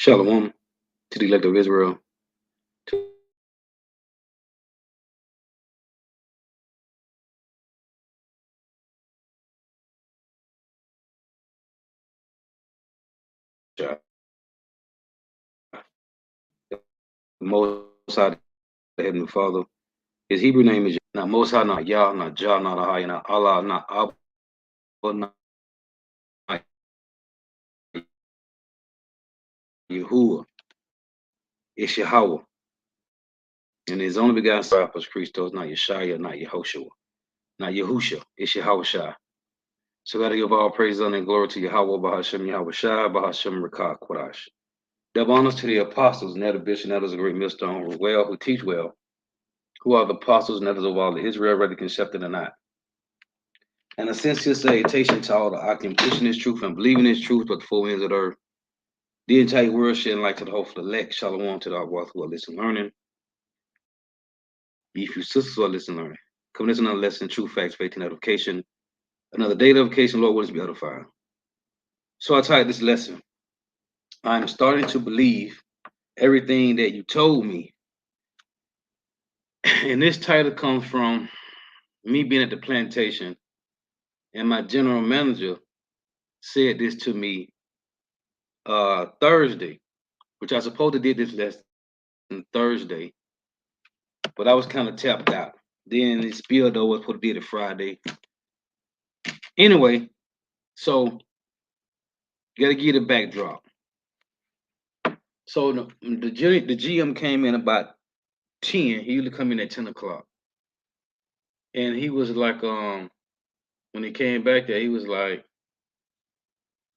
Shalom to the elect of Israel. To Most High, the Heavenly Father. His Hebrew name is not Most High, not Yah, not Jah, not Ahai, not Allah, not Abba, not Yahuwah. It's Yahweh. And his only begotten Son was Christos, not Yeshaya, not Yehoshua, not Yahusha. It's Yahweh Shai. So gotta give all praise, honor, and glory to Yahweh, Bahashem, Yahweh Shai, Bahashem, Rakah, Quadash. Double honors to the apostles, and that of bishop, and that is a great millstone, who well, who teach well, who are the apostles, and that is of all the Israel, whether concepted or not. And a sincere salutation to all the Akim pushing this truth and believing this truth, but the four winds of the earth. The entire world shedding light to the hopeful elect. Shalom to the Aquath who are listening, learning. Ye few sisters who are listening, learning. Come listen to another lesson, truth, facts, faith, and edification. Another day of edification, Lord, what is be edified. So I titled this lesson, I'm starting to believe everything that you told me. And this title comes from me being at the plantation, and my general manager said this to me Thursday, which I supposed to did this lesson Thursday, but I was kind of tapped out. Then it spilled over, supposed to did it Friday. Anyway, so gotta get a backdrop. So the GM came in about 10. He usually come in at 10 o'clock. And he was like, when he came back there, he was like,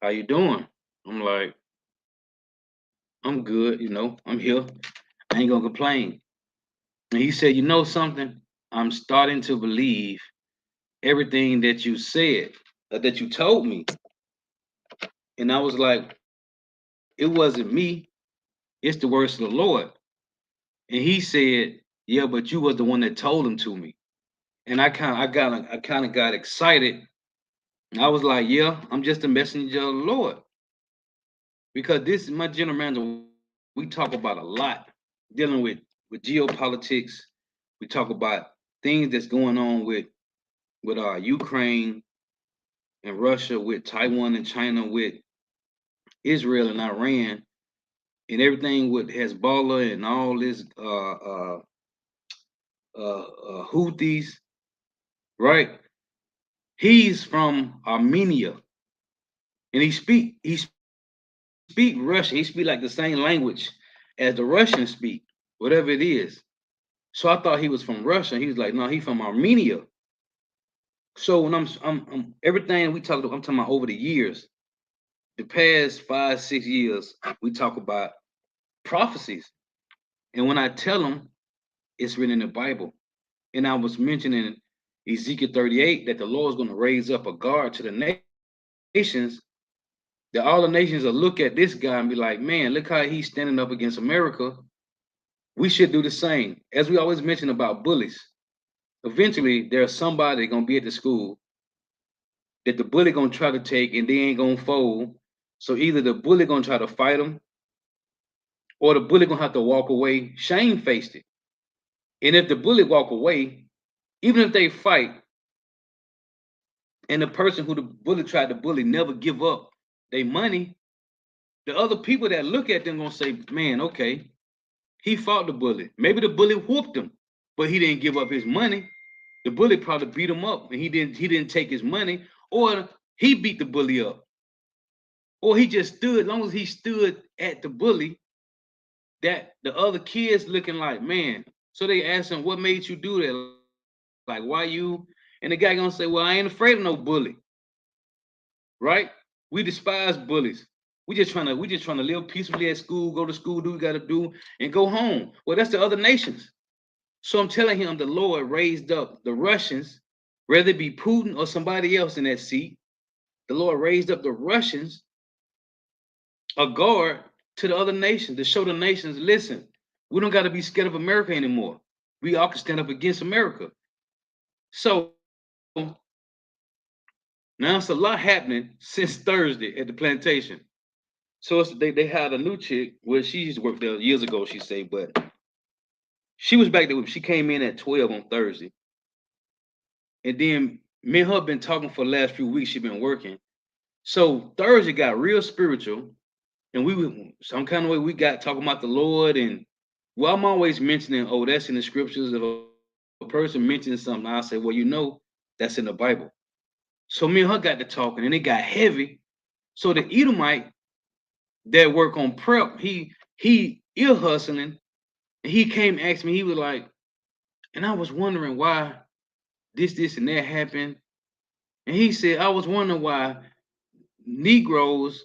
how you doing? I'm like, I'm good, I'm here. I ain't gonna complain. And he said, you know something? I'm starting to believe everything that you said, that you told me. And I was like, it wasn't me, it's the words of the Lord. And he said, yeah, but you was the one that told him to me. And I kind of got excited. And I was like, yeah, I'm just a messenger of the Lord. Because this is my general manager. We talk about a lot dealing with geopolitics. We talk about things that's going on with Ukraine and Russia, with Taiwan and China, with Israel and Iran, and everything with Hezbollah and all this Houthis, right? He's from Armenia, and he speak Russian. He speak like the same language as the Russians speak, whatever it is. So I thought he was from Russia. He was like, no, he's from Armenia. So when I'm everything we talked about, I'm talking about over the years, the past 5, 6 years, we talk about prophecies. And when I tell them, it's written in the Bible. And I was mentioning Ezekiel 38 that the Lord is going to raise up a guard to the nations, that all the nations will look at this guy and be like, man, look how he's standing up against America. We should do the same. As we always mention about bullies, eventually there's somebody going to be at the school that the bully going to try to take and they ain't going to fold. So either the bully going to try to fight them or the bully going to have to walk away shamefaced it. And if the bully walk away, even if they fight, and the person who the bully tried to bully never give up their money, the other people that look at them gonna say, man, okay, he fought the bully. Maybe the bully whooped him, but he didn't give up his money. The bully probably beat him up and he didn't take his money, or he beat the bully up. Or he just stood, as long as he stood at the bully, that the other kids looking like, man. So they asked him, what made you do that? Like, why you? And the guy gonna say, well, I ain't afraid of no bully. Right? We despise bullies. We just trying to live peacefully at school, go to school, do what we gotta do, and go home. Well, that's the other nations. So I'm telling him the Lord raised up the Russians, whether it be Putin or somebody else in that seat. The Lord raised up the Russians, a guard to the other nations, to show the nations, listen, we don't got to be scared of America anymore. We all can stand up against America. So now it's a lot happening since Thursday at the plantation. So they had a new chick. Well, she used to work there years ago, she said, but she was back there. She came in at 12 on Thursday. And then me and her been talking for the last few weeks. She been working. So Thursday got real spiritual. And we were some kind of way we got talking about the Lord. And well, I'm always mentioning, oh, that's in the scriptures. If a person mentions something, I say, well, that's in the Bible. So me and her got to talking and it got heavy. So the Edomite that work on prep, he ear hustling. And he came asked me, he was like, and I was wondering why this, and that happened. And he said, I was wondering why Negroes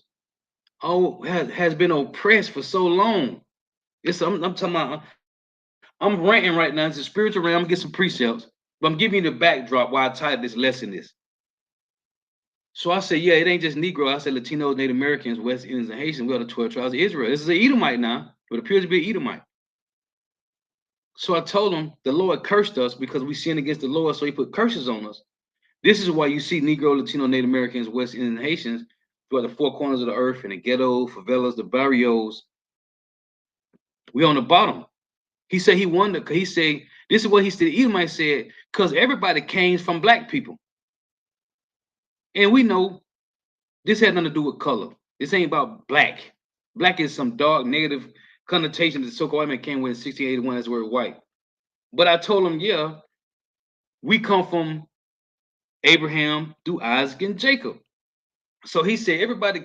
has been oppressed for so long. I'm talking about, I'm ranting right now. It's a spiritual realm. I'm gonna get some precepts, but I'm giving you the backdrop why I titled this lesson this. So I said, yeah, it ain't just Negro. I said Latinos, Native Americans, West Indians, and Haitians. We are the 12 tribes of Israel. This is an Edomite now. It appears to be an Edomite. So I told him the Lord cursed us because we sinned against the Lord, so he put curses on us. This is why you see Negro, Latino, Native Americans, West Indian, and Haitians throughout the four corners of the earth, in the ghetto, favelas, the barrios. We on the bottom. He said he wondered, because he said, this is what he said, Edomite said, because everybody came from black people. And we know this had nothing to do with color. This ain't about black. Black is some dark negative connotation that the so-called white man came with in 1681 as the word white. But I told him, yeah, we come from Abraham through Isaac and Jacob. So he said everybody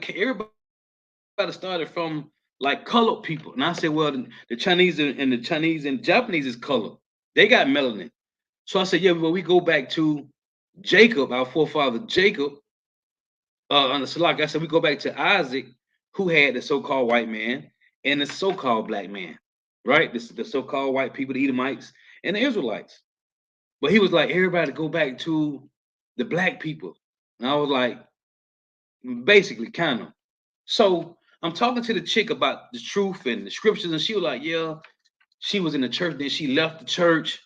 started from like colored people. And I said, well, the Chinese and the Chinese and Japanese is colored. They got melanin. So I said, yeah, well, we go back to Jacob, our forefather Jacob, on the Salak. I said, we go back to Isaac, who had the so-called white man and the so-called black man, right? The so-called white people, the Edomites and the Israelites. But he was like, everybody go back to the black people. And I was like, basically, kind of. So I'm talking to the chick about the truth and the scriptures, and she was like, yeah, she was in the church, then she left the church,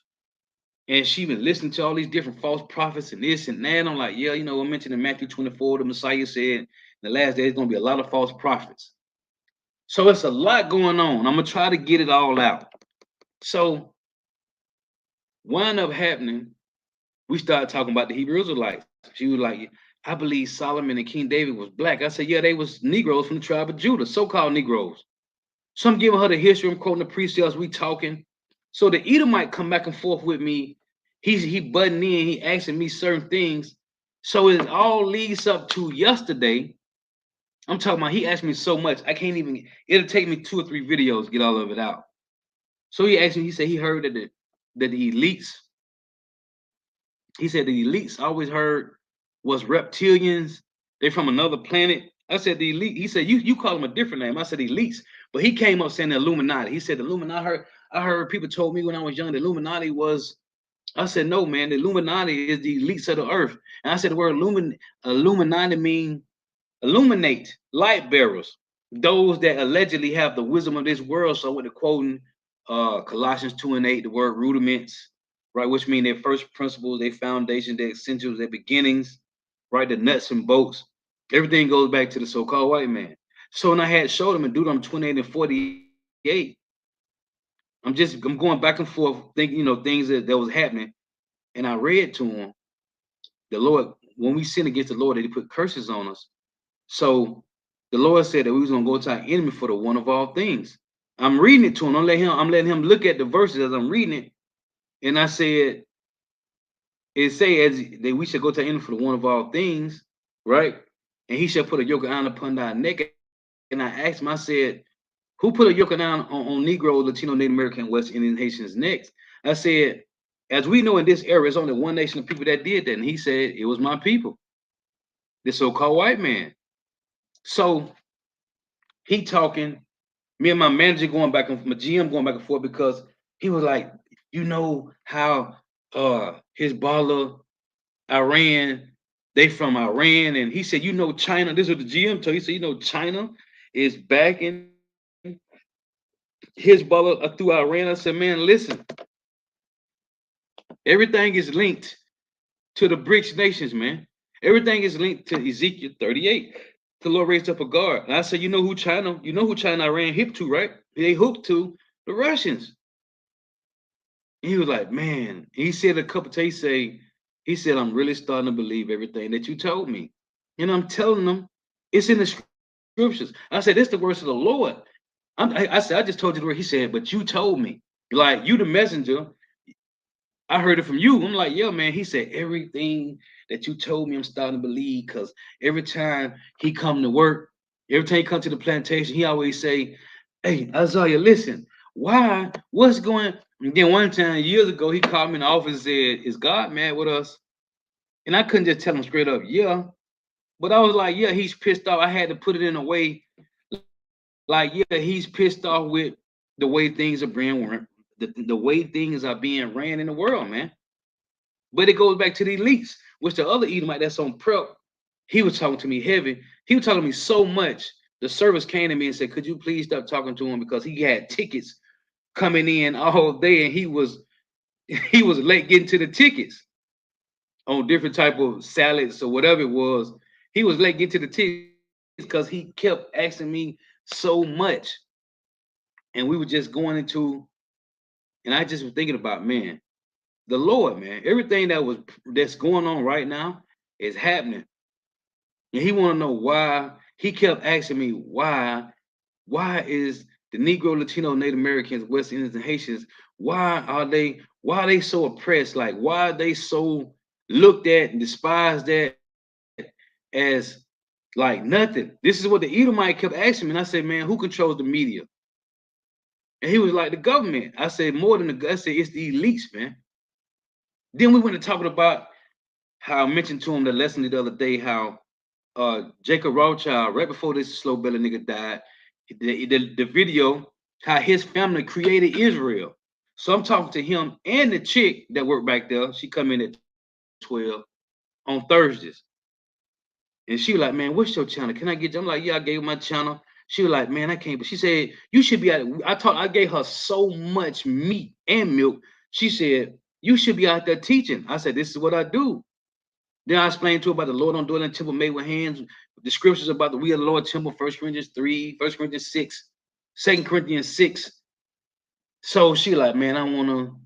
and she been listening to all these different false prophets and this and that. And I'm like, yeah, I mentioned in Matthew 24, the Messiah said in the last days gonna be a lot of false prophets. So it's a lot going on. I'm gonna try to get it all out. So wind up happening, we started talking about the Hebrew Israelites. She was like, I believe Solomon and King David was black. I said, yeah, they was Negroes from the tribe of Judah, so-called Negroes. So I'm giving her the history. I'm quoting the precepts. We talking. So the Edomite come back and forth with me. He butting in. He asking me certain things. So it all leads up to yesterday. I'm talking about he asked me so much. I can't even. It'll take me 2 or 3 videos to get all of it out. So he asked me. He said he heard that the elites. He said the elites always heard was reptilians. They from another planet. I said the elite. He said you call them a different name. I said elites, but he came up saying the Illuminati. He said the Illuminati. I heard people told me when I was young the Illuminati was. I said no, man. The Illuminati is the elites of the earth. And I said the word Illuminati mean illuminate, light bearers, those that allegedly have the wisdom of this world. So with the quoting Colossians 2:8, the word rudiments, right, which mean their first principles, their foundation, their essentials, their beginnings, right, the nuts and bolts. Everything goes back to the so-called white man. So when I had showed him in Deuteronomy 28 and 48, I'm going back and forth, thinking, things that was happening. And I read to him, the Lord, when we sin against the Lord, that he put curses on us. So the Lord said that we was gonna go to our enemy for the one of all things. I'm reading it to him. I'm letting him look at the verses as I'm reading it. And I said, it say as that we should go to our enemy for the one of all things, right? And he shall put a yoke of iron upon thy neck. And I asked him, I said, who put a yoke of iron on Negro, Latino, Native American, West Indian, Haitians' necks? I said, as we know in this era, it's only one nation of people that did that. And he said, it was my people, the so-called white man. So he talking, me and my manager going back and my GM going back and forth because he was like, how Hezbollah, Iran, they from Iran, and he said, China. This is what the GM told. He said, China is backing Hezbollah through Iran. I said, man, listen, everything is linked to the BRICS nations, man. Everything is linked to Ezekiel 38. The Lord raised up a guard. And I said, you know who China Iran hip to, right? They hooked to the Russians. And he was like, man, he said a couple times, he said, I'm really starting to believe everything that you told me. And I'm telling them, it's in the scriptures. I said, it's the words of the Lord. I said, I just told you the word. He said, but you told me. Like, you the messenger. I heard it from you. I'm like, yeah, man. He said, everything that you told me, I'm starting to believe. Because every time he come to work, every time he come to the plantation, he always say, hey, Isaiah, listen, why? What's going? And then one time, years ago, he called me in the office and said, is God mad with us? And I couldn't just tell him straight up, yeah. But I was like, yeah, he's pissed off. I had to put it in a way, like, yeah, he's pissed off with the way things are being, the way things are being ran in the world, man. But it goes back to the elites, which the other Edomite that's on prep, he was talking to me heavy. He was telling me so much. The service came to me and said, could you please stop talking to him because he had tickets coming in all day and he was he was late getting to the tickets on different type of salads or whatever it was. He was late getting to the tickets because he kept asking me so much. And we were just going into, and I just was thinking about, man, the Lord, man, everything that's going on right now is happening. And he want to know why. He kept asking me why is the Negro, Latino, Native Americans, West Indians, and Haitians, why are they so oppressed? Like, why are they so looked at and despised at as like nothing? This is what the Edomite kept asking me. And I said, man, who controls the media? And he was like, the government. I said, more than I said, it's the elites, man. Then we went to talking about how I mentioned to him the lesson the other day, how Jacob Rothschild, right before this slow belly nigga died, the video, how his family created Israel. So I'm talking to him and the chick that worked back there. She come in at 12 on Thursdays. And she was like, man, what's your channel? Can I get you? I'm like, yeah, I gave my channel. She was like, man, I can't. But she said, you should be out. I gave her so much meat and milk. She said, you should be out there teaching. I said, this is what I do. Then I explained to her about the Lord don't dwell in the temple made with hands. The scriptures about the we of the Lord temple, 1 Corinthians 3, 1 Corinthians 6, 2 Corinthians 6. So she like, man, I want to.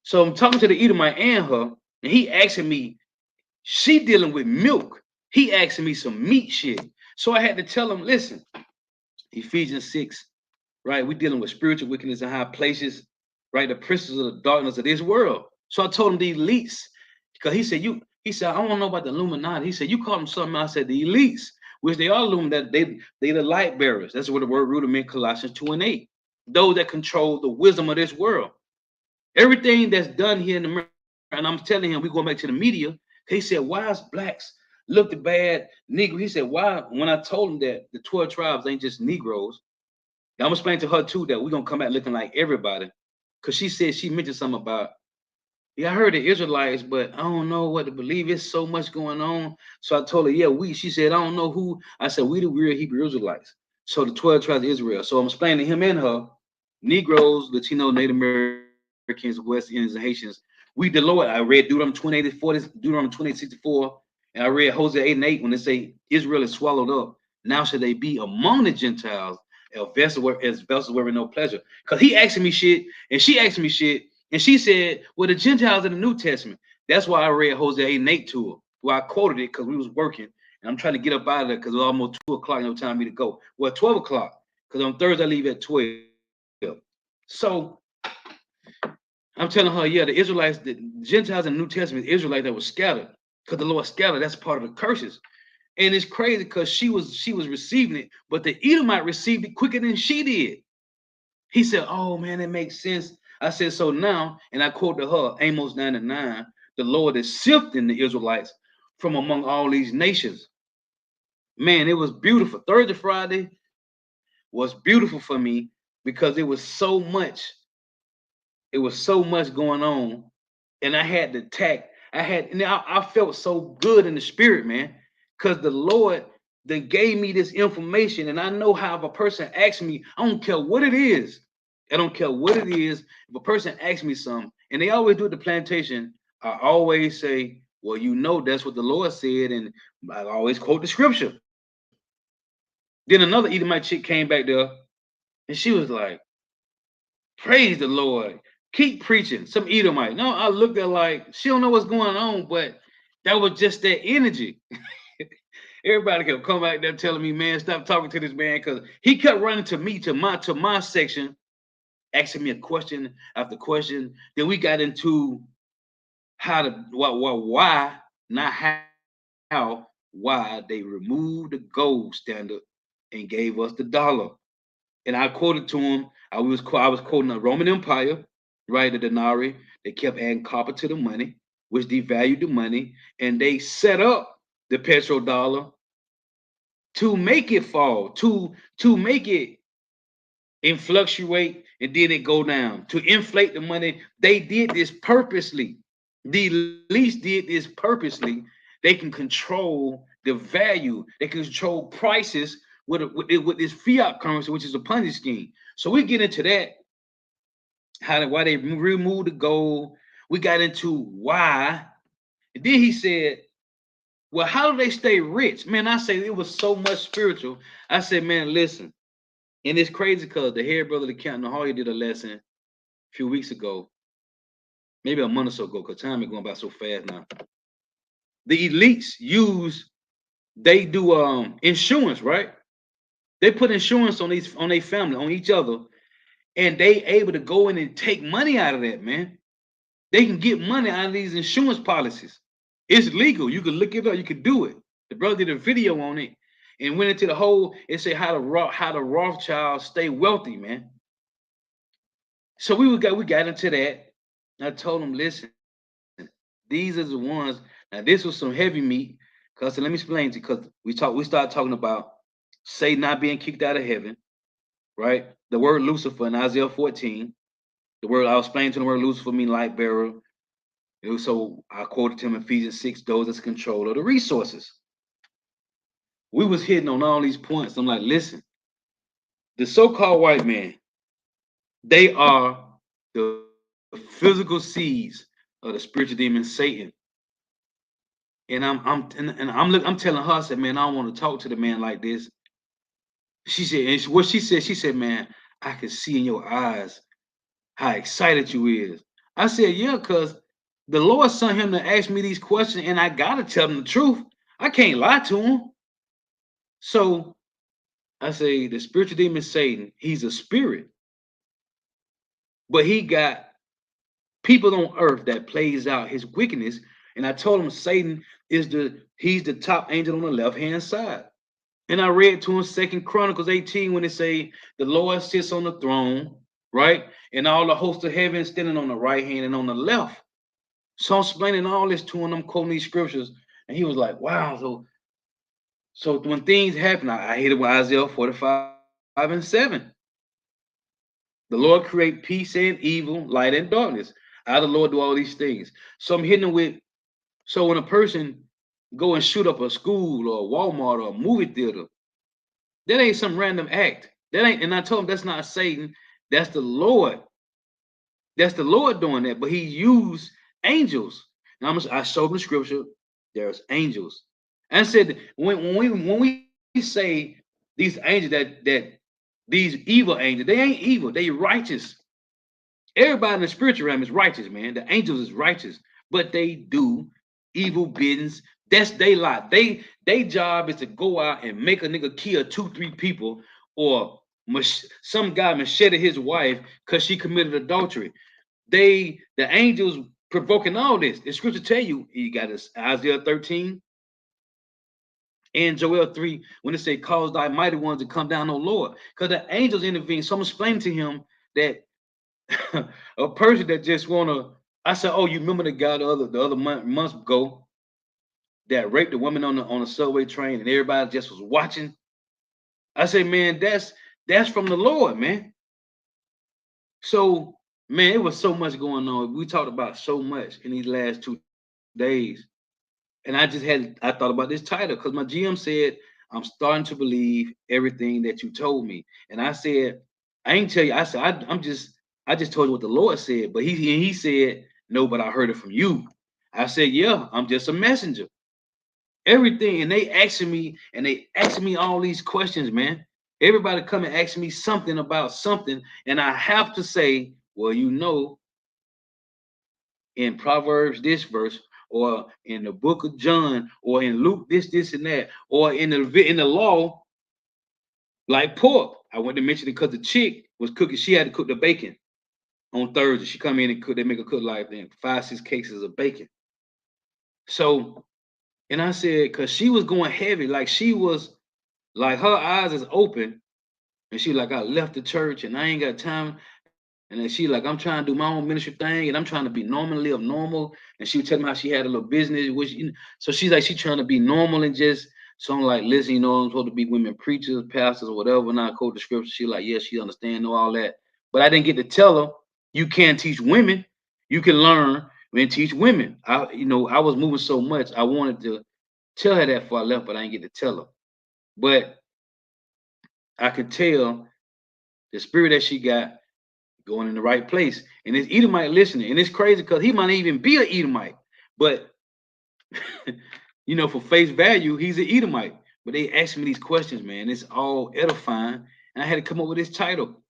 So I'm talking to the Edomite and her, and he asking me, she dealing with milk. He asking me some meat shit. So I had to tell him, listen, Ephesians 6, right? We're dealing with spiritual wickedness in high places, right? The princes of the darkness of this world. So I told him the elites, because he said, I don't know about the Illuminati. He said, you call them something. I said, the elites, which they are Illuminati, they the light bearers. That's what the word rudiment, Colossians 2 and 8. Those that control the wisdom of this world. Everything that's done here in America, and I'm telling him, we going back to the media. He said, why is blacks looked bad, Negro? He said, why? When I told him that the 12 tribes ain't just Negroes, I'm gonna explain to her too that we're gonna come back looking like everybody. Cause she said she mentioned something about, yeah, I heard the Israelites, but I don't know what to believe. It's so much going on. So I told her, yeah, she said, I don't know who. I said, we the real Hebrew Israelites. So the 12 tribes of Israel. So I'm explaining to him and her, Negroes, Latino, Native Americans, West Indians, and Haitians. We the Lord. I read Deuteronomy 28, 40, Deuteronomy 28, 64, and I read Hosea 8 and 8 when they say Israel is swallowed up. Now should they be among the Gentiles as vessels wearing no pleasure. Because he asking me shit, and she asking me shit, and she said, well, the Gentiles in the New Testament. That's why I read Hosea 8 and 8 to her. Well, I quoted it because we was working, and I'm trying to get up out of there because it was almost 2 o'clock, no time for me to go. Well, 12 o'clock, because on Thursday I leave at 12. So I'm telling her, yeah, the Israelites, the Gentiles in the New Testament, Israelites that were scattered, because the Lord scattered, that's part of the curses. And it's crazy because she was receiving it, but the Edomite received it quicker than she did. He said, oh man, it makes sense. I said, so now, and I quoted her, Amos 9 and 9, the Lord is sifting the Israelites from among all these nations. Man, it was beautiful. Thursday, Friday was beautiful for me because it was so much going on. And I had to attack. I felt so good in the spirit, man, because the Lord that gave me this information. And I know how if a person asks me, I don't care what it is. I don't care what it is. If a person asks me something, and they always do at the plantation, I always say, well, you know, that's what the Lord said. And I always quote the scripture. Then another Edomite chick came back there, and she was like, "Praise the Lord, keep preaching." Some Edomite. No, I looked at her like she don't know what's going on, but that was just that energy. Everybody kept coming back there telling me, "Man, stop talking to this man," because he kept running to me to my section, asking me a question after question. Then we got into how to why, not how, why they removed the gold standard and gave us the dollar. And I quoted to him, I was quoting the Roman Empire, right? The denarii. They kept adding copper to the money, which devalued the money, and they set up the petrodollar to make it fall, to make it and fluctuate, and then it go down to inflate the money. They did this purposely. The least did this purposely. They can control the value. They can control prices with this fiat currency, which is a Ponzi scheme. So we get into that, why they removed the gold. We got into why. And then he said, "Well, how do they stay rich?" Man, I say it was so much spiritual. I said, "Man, listen." And it's crazy because the head brother of the Canton Hall did a lesson a few weeks ago, maybe a month or so ago, because time is going by so fast now. The elites they do insurance, right? They put insurance on their family, on each other, and they able to go in and take money out of that, man. They can get money out of these insurance policies. It's legal. You can look it up. You can do it. The brother did a video on it and went into the whole. It said how the Rothschilds stay wealthy, man. So we got into that. I told him, listen, these are the ones. Now this was some heavy meat. Cause let me explain to you. Cause we started talking about Satan not being kicked out of heaven, right? The word Lucifer in Isaiah 14. The word I was explaining to the word Lucifer mean light bearer. So I quoted him Ephesians 6, those that's control of the resources. We was hitting on all these points. I'm like, listen, the so-called white man, they are the physical seeds of the spiritual demon Satan. And I'm telling her, I said, man, I don't want to talk to the man like this. She said, and what she said, man, I can see in your eyes how excited you is. I said, yeah, because the Lord sent him to ask me these questions, and I gotta tell him the truth. I can't lie to him. So I say the spiritual demon Satan, he's a spirit, but he got people on earth that plays out his wickedness. And I told him Satan he's the top angel on the left hand side. And I read to him Second Chronicles 18 when they say the Lord sits on the throne, right? And all the hosts of heaven standing on the right hand and on the left. So I'm explaining all this to him. I'm quoting these scriptures, and he was like, "Wow!" So when things happen, I hit it with Isaiah 45:7. The Lord create peace and evil, light and darkness. How the Lord do all these things. So I'm hitting them with. So when a person go and shoot up a school or a Walmart or a movie theater, that ain't some random act. That ain't. And I told him that's not Satan. That's the Lord. That's the Lord doing that. But He used angels. And I showed him the scripture. There's angels. And I said when we say these angels that these evil angels, they ain't evil. They righteous. Everybody in the spiritual realm is righteous, man. The angels is righteous, but they do evil biddings. That's they lot. They job is to go out and make a nigga kill 2-3 people, or some guy machete his wife because she committed adultery. The angels provoking all this. The scripture tell you got this Isaiah 13 and Joel 3 when it say cause thy mighty ones to come down, O Lord. Because the angels intervene. So I'm explaining to him that a person that just wanna, I said, oh, you remember the guy the other months ago that raped a woman on the subway train and everybody just was watching? I say, man, that's from the Lord, man. So, man, it was so much going on. We talked about so much in these last 2 days. And I thought about this title because my GM said, I'm starting to believe everything that you told me. And I said, I ain't tell you, I said, I just told you what the Lord said. But he said, no, but I heard it from you. I said, yeah, I'm just a messenger. everything, and they asking me all these questions, man. Everybody come and ask me something about something, and I have to say, well, in Proverbs this verse, or in the book of John, or in Luke this, and that, or in the law, like pork. I went to mention it because the chick was cooking. She had to cook the bacon on Thursday. She come in and cook. They make her cook like 5, 6 cases of bacon. So, and I said, because she was going heavy, like she was, like her eyes is open, and she like, I left the church and I ain't got time. And then she like, I'm trying to do my own ministry thing, and I'm trying to be normal, live normal. And she was telling me how she had a little business, which so she's like, she trying to be normal and just. So I'm like, listen, I'm supposed to be women preachers, pastors, or whatever. And I quote the scripture. She like, yeah, she understand, know all that. But I didn't get to tell her, you can't teach women. You can learn and teach women. I was moving so much. I wanted to tell her that before I left, but I didn't get to tell her. But I could tell the spirit that she got going in the right place. And this Edomite listening. And it's crazy because he might even be an Edomite. But for face value, he's an Edomite. But they ask me these questions, man. It's all edifying. And I had to come up with this title.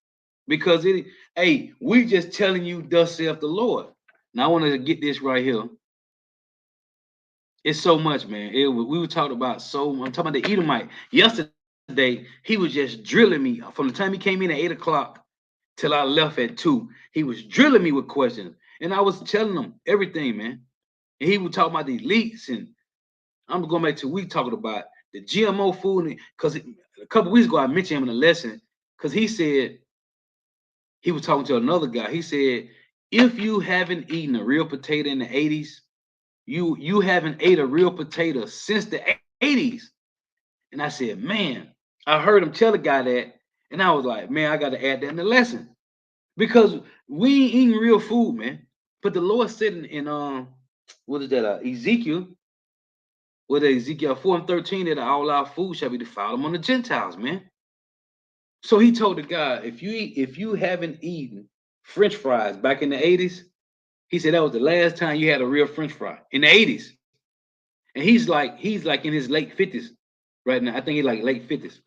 Because we just telling you, thus saith the Lord. Now I wanted to get this right here. It's so much, man. We were talking about I'm talking about the Edomite. Yesterday, he was just drilling me. From the time he came in at 8 o'clock till I left at 2, he was drilling me with questions. And I was telling him everything, man. And he would talk about the elites. And I'm going back to we talking about the GMO food. Because a couple weeks ago, I mentioned him in a lesson. Because he said, he was talking to another guy. He said, if you haven't eaten a real potato in the 80s, you haven't ate a real potato since the 80s. And I said, man, I heard him tell the guy that, and I was like, man, I got to add that in the lesson. Because we ain't eating real food, man. But the Lord said in what is that, Ezekiel, Ezekiel 4:13, that all our food shall be defiled among the Gentiles, man. So he told the guy, if you haven't eaten French fries back in the 80s, he said that was the last time you had a real French fry in the 80s. And he's like in his late 50s right now. I think he's like late 50s.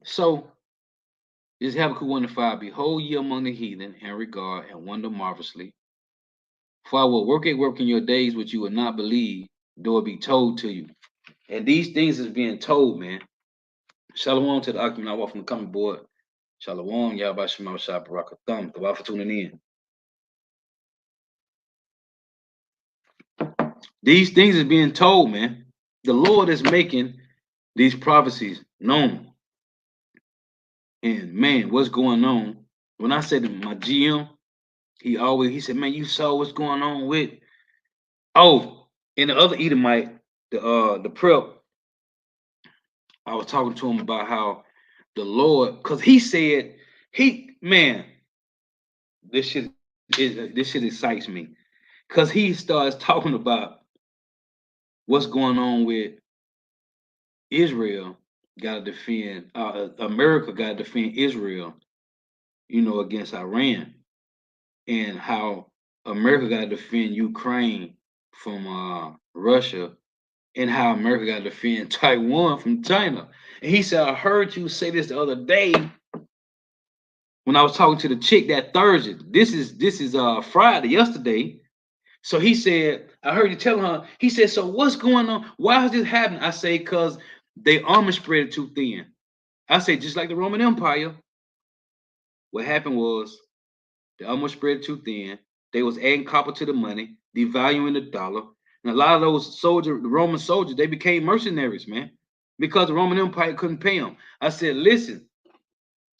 So this Habakkuk 1:5, behold ye among the heathen and regard and wonder marvelously. For I will work in your days which you will not believe, though it be told to you. And these things is being told, man. Shalom to the Akim, I walk from the coming board. Shalom, Yahweh Shema Shah Barakatham. Thank you for tuning in. These things is being told, man. The Lord is making these prophecies known. And man, what's going on? When I said to my GM, he said, man, you saw what's going on with. Oh, and the other Edomite, the prep, I was talking to him about how the Lord, because he said, this shit excites me. Because he starts talking about what's going on with Israel, got to defend, America got to defend Israel, against Iran, and how America got to defend Ukraine from Russia, and how America got to defend Taiwan from China. And he said, I heard you say this the other day when I was talking to the chick that Thursday. This is Friday, yesterday. So he said, I heard you telling her, he said, so what's going on? Why is this happening? I say, because their armor spread too thin. I say, just like the Roman Empire, what happened was the armor spread too thin. They was adding copper to the money, devaluing the dollar. And a lot of those soldiers, the Roman soldiers, they became mercenaries, man, because the Roman Empire couldn't pay them. I said, listen.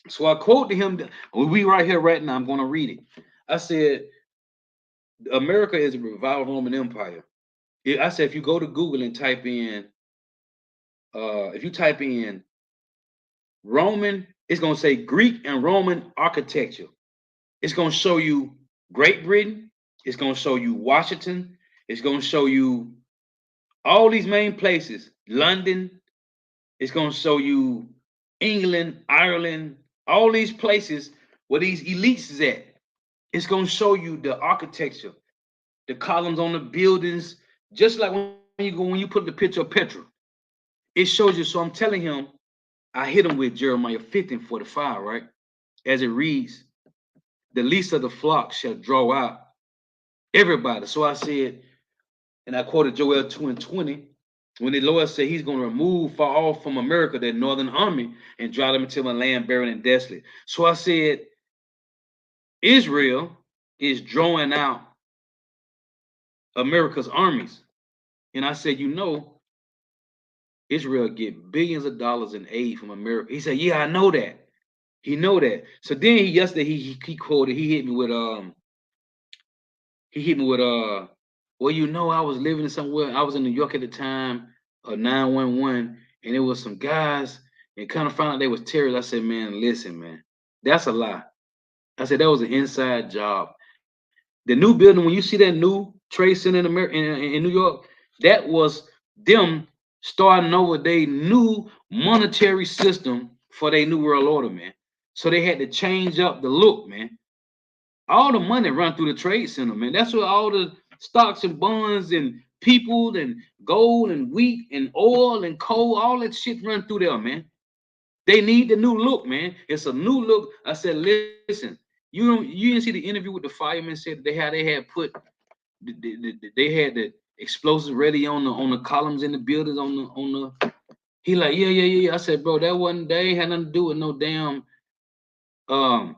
So I quoted him. We right here, right now. I'm going to read it. I said, America is a revived Roman Empire. I said, if you go to Google and type in, Roman, it's going to say Greek and Roman architecture. It's going to show you Great Britain. It's going to show you Washington. It's going to show you all these main places. London. It's going to show you England, Ireland, all these places where these elites is at. It's going to show you the architecture, the columns on the buildings, just like when you put the picture of Petra. it shows you. So I'm telling him, I hit him with Jeremiah 15:45, right? As it reads, the least of the flock shall draw out everybody. So I said, and I quoted Joel 2:20, when the Lord said he's going to remove far off from America that northern army and drive them into a land barren and desolate. So I said, Israel is drawing out America's armies. And I said, Israel get billions of dollars in aid from America. He said, yeah, I know that. He know that. So then yesterday he quoted, he hit me with well, I was living somewhere. I was in New York at the time, 911, and it was some guys and kind of found out they was terrorists. I said, man, listen, man, that's a lie. I said that was an inside job. The new building, when you see that new Trade Center in America in New York, that was them starting over their new monetary system for their new world order, man. So they had to change up the look, man. All the money run through the trade center, man. That's where all the stocks and bonds and people and gold and wheat and oil and coal, all that shit run through there, man. They need the new look, man. It's a new look. I said, listen, you didn't see the interview with the firemen said they had put they had the explosives ready on the columns in the buildings on the he like yeah. I said, bro, that ain't had nothing to do with no damn um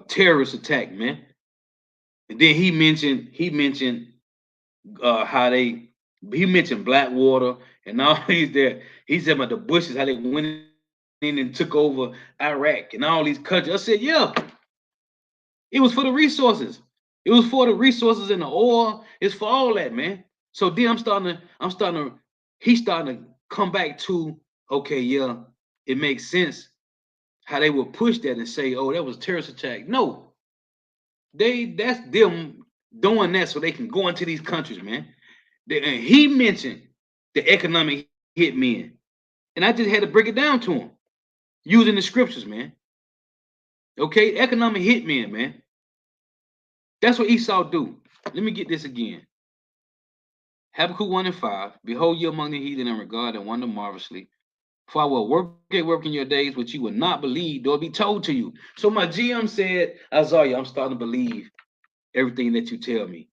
terrorist attack, man. And then he mentioned how he mentioned Blackwater and all these there. He said about the Bushes, how they went in and took over Iraq and all these countries. I said, yeah, it was for the resources. It was for the resources and the oil. It's for all that, man. So then he's starting to come back to, okay, yeah, it makes sense how they would push that and say, oh, that was a terrorist attack. No, that's them doing that so they can go into these countries, man. And he mentioned the economic hitmen, and I just had to break it down to him using the scriptures, man. Okay, economic hitmen, man. That's what Esau do. Let me get this again. Habakkuk 1:5. Behold, you among the heathen and regard and wonder marvelously. For I will work in your days, which you will not believe, nor be told to you. So my GM said, Isaiah, I'm starting to believe everything that you tell me.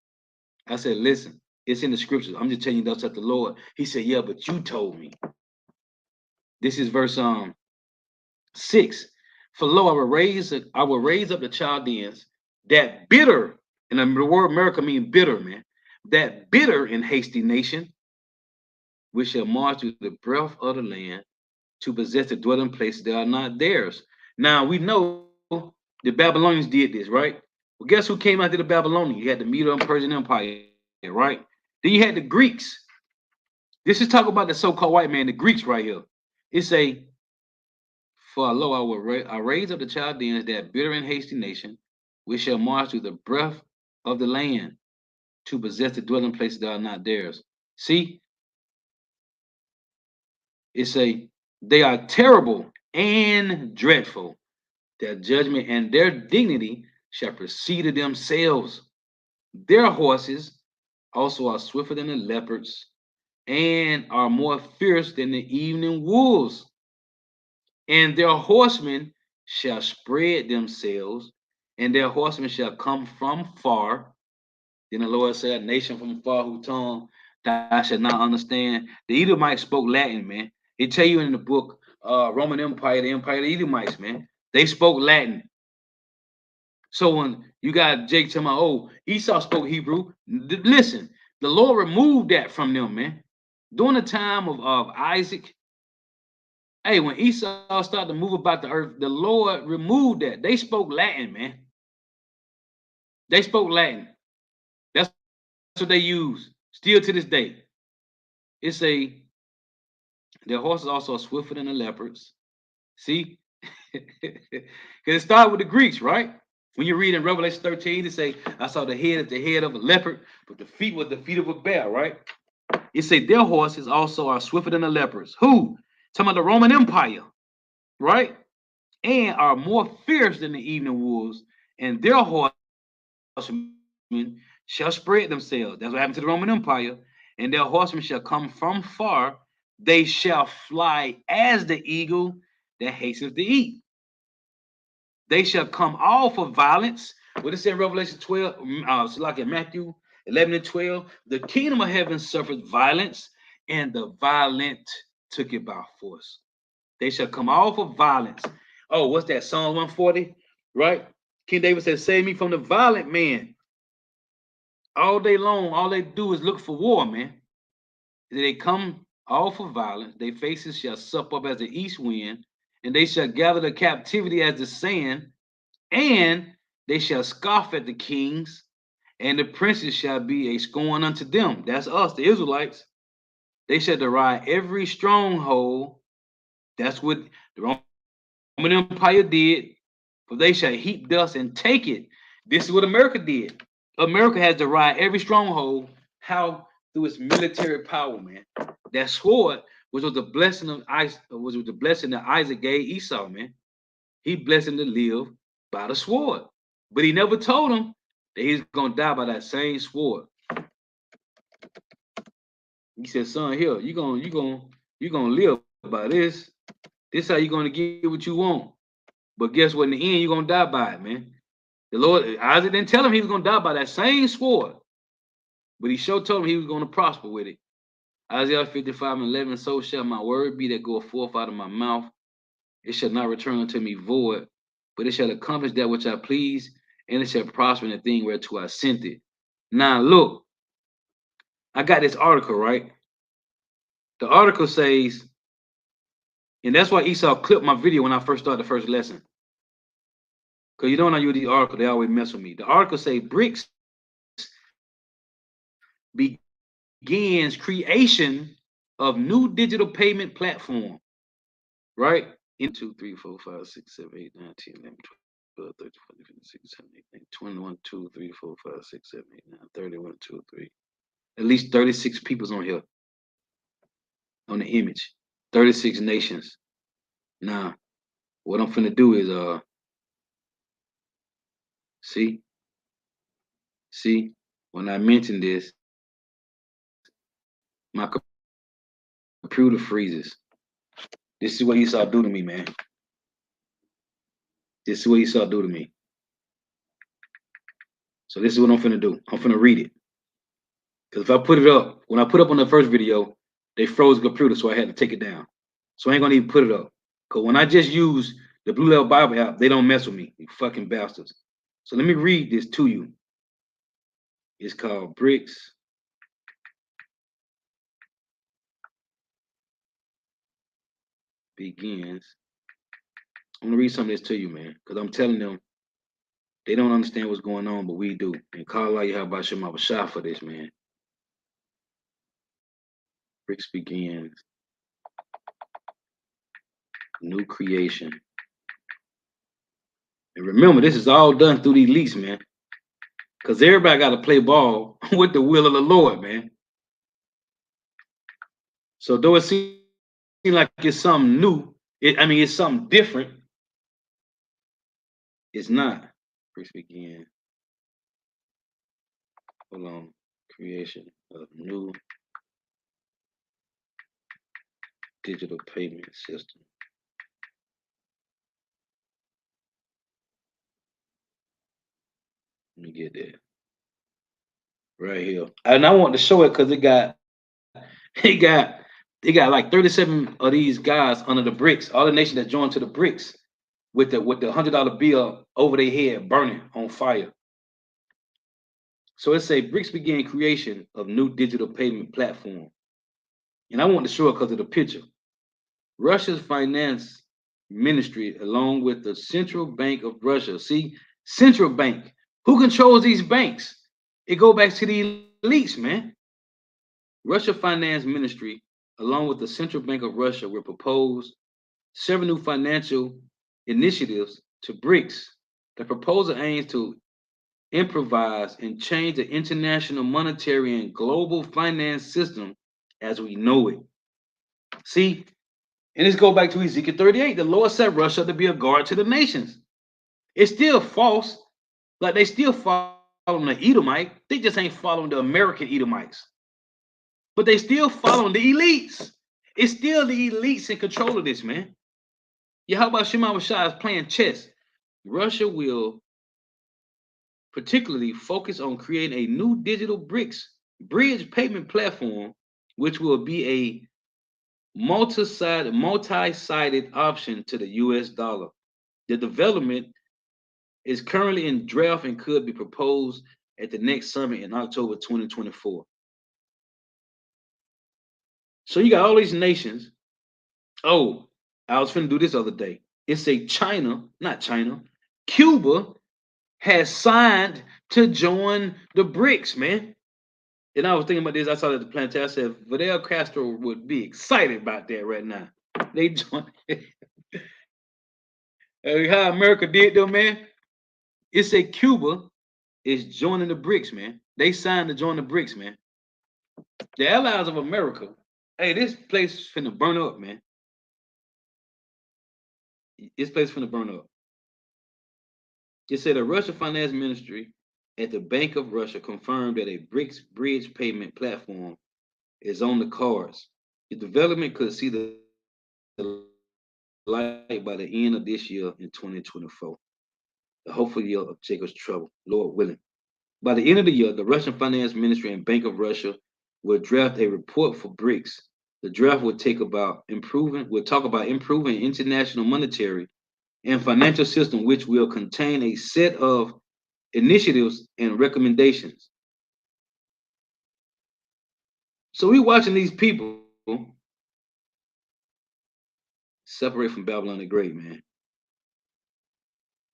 I said, listen, it's in the scriptures. I'm just telling you thus at the Lord. He said, yeah, but you told me. This is verse 6. For lo, I will raise up the Chaldeans, that bitter, and the word America means bitter, man. That bitter and hasty nation, which shall march through the breadth of the land to possess the dwelling places that are not theirs. Now we know the Babylonians did this, right? Well, guess who came after the Babylonians? You had the Medo and Persian Empire, right? Then you had the Greeks. This is talk about the so-called white man, the Greeks right here. It's a for lo, I raise up the Chaldeans, that bitter and hasty nation, which shall march through the breadth of the land to possess the dwelling places that are not theirs. See, it's a they are terrible and dreadful. Their judgment and their dignity shall proceed to themselves. Their horses also are swifter than the leopards and are more fierce than the evening wolves. And their horsemen shall spread themselves, and their horsemen shall come from far. Then the Lord said, a nation from far whose tongue thou shalt not understand. The Edomites spoke Latin, man. It tell you in the book, Roman Empire, the Empire of the Edomites, man. They spoke Latin. So when you got Jake telling me, oh, Esau spoke Hebrew, listen, the Lord removed that from them, man. During the time of Isaac, hey, when Esau started to move about the earth, the Lord removed that. They spoke Latin, man. They spoke Latin. That's what they use still to this day. It's their horses also are swifter than the leopards. See? Because it started with the Greeks, right? When you read in Revelation 13, it say, I saw the head of a leopard, but the feet were the feet of a bear, right? It say their horses also are swifter than the leopards. Who? Talking about the Roman Empire, right? And are more fierce than the evening wolves, and their horsemen shall spread themselves. That's what happened to the Roman Empire. and their horsemen shall come from far. They shall fly as the eagle that hasteth to eat. They shall come all for violence. What it said in Revelation 12, so like in Matthew 11 and 12, the kingdom of heaven suffered violence, and the violent took it by force. They shall come all for violence. Oh, what's that? Psalm 140, right? King David said, save me from the violent man. All day long, all they do is look for war, man. They come all for violence. Their faces shall sup up as the east wind, and they shall gather the captivity as the sand, and they shall scoff at the kings, and the princes shall be a scorn unto them. That's us, the Israelites. They shall deride every stronghold. That's what the Roman Empire did. For they shall heap dust and take it. This is what America did. America has derided every stronghold. How? Through its military power, man. That sword was the blessing of Isaac, was the blessing that Isaac gave Esau, man. He blessed him to live by the sword. But he never told him that he's gonna die by that same sword. He said, son, here, you're gonna live by this. This how you're gonna get what you want. But guess what? In the end, you're gonna die by it, man. The Lord, Isaac didn't tell him he was gonna die by that same sword, but he sure told him he was gonna prosper with it. Isaiah 55:11, so shall my word be that goeth forth out of my mouth. It shall not return unto me void, but it shall accomplish that which I please, and it shall prosper in the thing whereto I sent it. Now look, I got this article, right? The article says, and that's why Esau clipped my video when I first started the first lesson. Because you know when I use these articles, they always mess with me. The article say BRICS begins creation of new digital payment platform, right? In 2, 3, 4, 5, 6, 7, 8, 9, 10, 11, 12, 13, 14, 15, 16, 17, 18, 21, 2, 3, 4, 5, 6, 7, 8, 9, 31, 2, 3. At least 36 people's on here on the image. 36 nations. Now, what I'm finna do is see, when I mention this, my computer freezes. This is what Esau do to me, man. This is what Esau do to me. So this is what I'm finna do. I'm finna read it. Because if I put it up, when I put up on the first video, they froze the computer, so I had to take it down. So I ain't gonna even put it up. Because when I just use the Blue Level Bible app, they don't mess with me, you fucking bastards. So let me read this to you. It's called BRICS. Begins. I'm gonna read some of this to you, man, because I'm telling them they don't understand what's going on, but we do. And call out Yahweh Shem Abashah for this, man. BRICS begins. New creation. And remember, this is all done through these leaks, man. Because everybody got to play ball with the will of the Lord, man. So though it seems like it's something new, it's something different, it's not. BRICS begin. Hold on. Creation of new digital payment system. Let me get that. Right here. And I want to show it because it got like 37 of these guys under the BRICS, all the nations that joined to the BRICS with the $100 bill over their head burning on fire. So it say BRICS began creation of new digital payment platform. And I want to show it because of the picture. Russia's finance ministry, along with the Central Bank of Russia. See, Central Bank. Who controls these banks? It go back to the elites, man. Russia Finance Ministry, along with the Central Bank of Russia, will propose several new financial initiatives to BRICS. The proposal aims to improvise and change the international monetary and global finance system as we know it. See, and this go back to Ezekiel 38. The Lord set Russia to be a guard to the nations. It's still false. Like they still following the Edomite. They just ain't following the American Edomites. But they still following the elites. It's still the elites in control of this, man. Yeah, how about Shimon Rashad is playing chess? Russia will particularly focus on creating a new digital BRICS bridge payment platform, which will be a multi-sided option to the US dollar. The development is currently in draft and could be proposed at the next summit in October 2024. So you got all these nations. Oh, I was finna do this other day. It's a China, not China, Cuba has signed to join the BRICS, man. And I was thinking about this. I saw that the plantation. I said Fidel Castro would be excited about that right now. They joined. How America did though, man. It said Cuba is joining the BRICS, man. They signed to join the BRICS, man. The allies of America. Hey, this place finna burn up, man. This place finna burn up. It said the Russian Finance Ministry at the Bank of Russia confirmed that a BRICS bridge payment platform is on the cards. The development could see the light by the end of this year in 2024. The hopeful year of Jacob's trouble, Lord willing. By the end of the year, the Russian Finance Ministry and Bank of Russia will draft a report for BRICS. The draft will talk about improving international monetary and financial system, which will contain a set of initiatives and recommendations. So we're watching these people separate from Babylon the Great, man.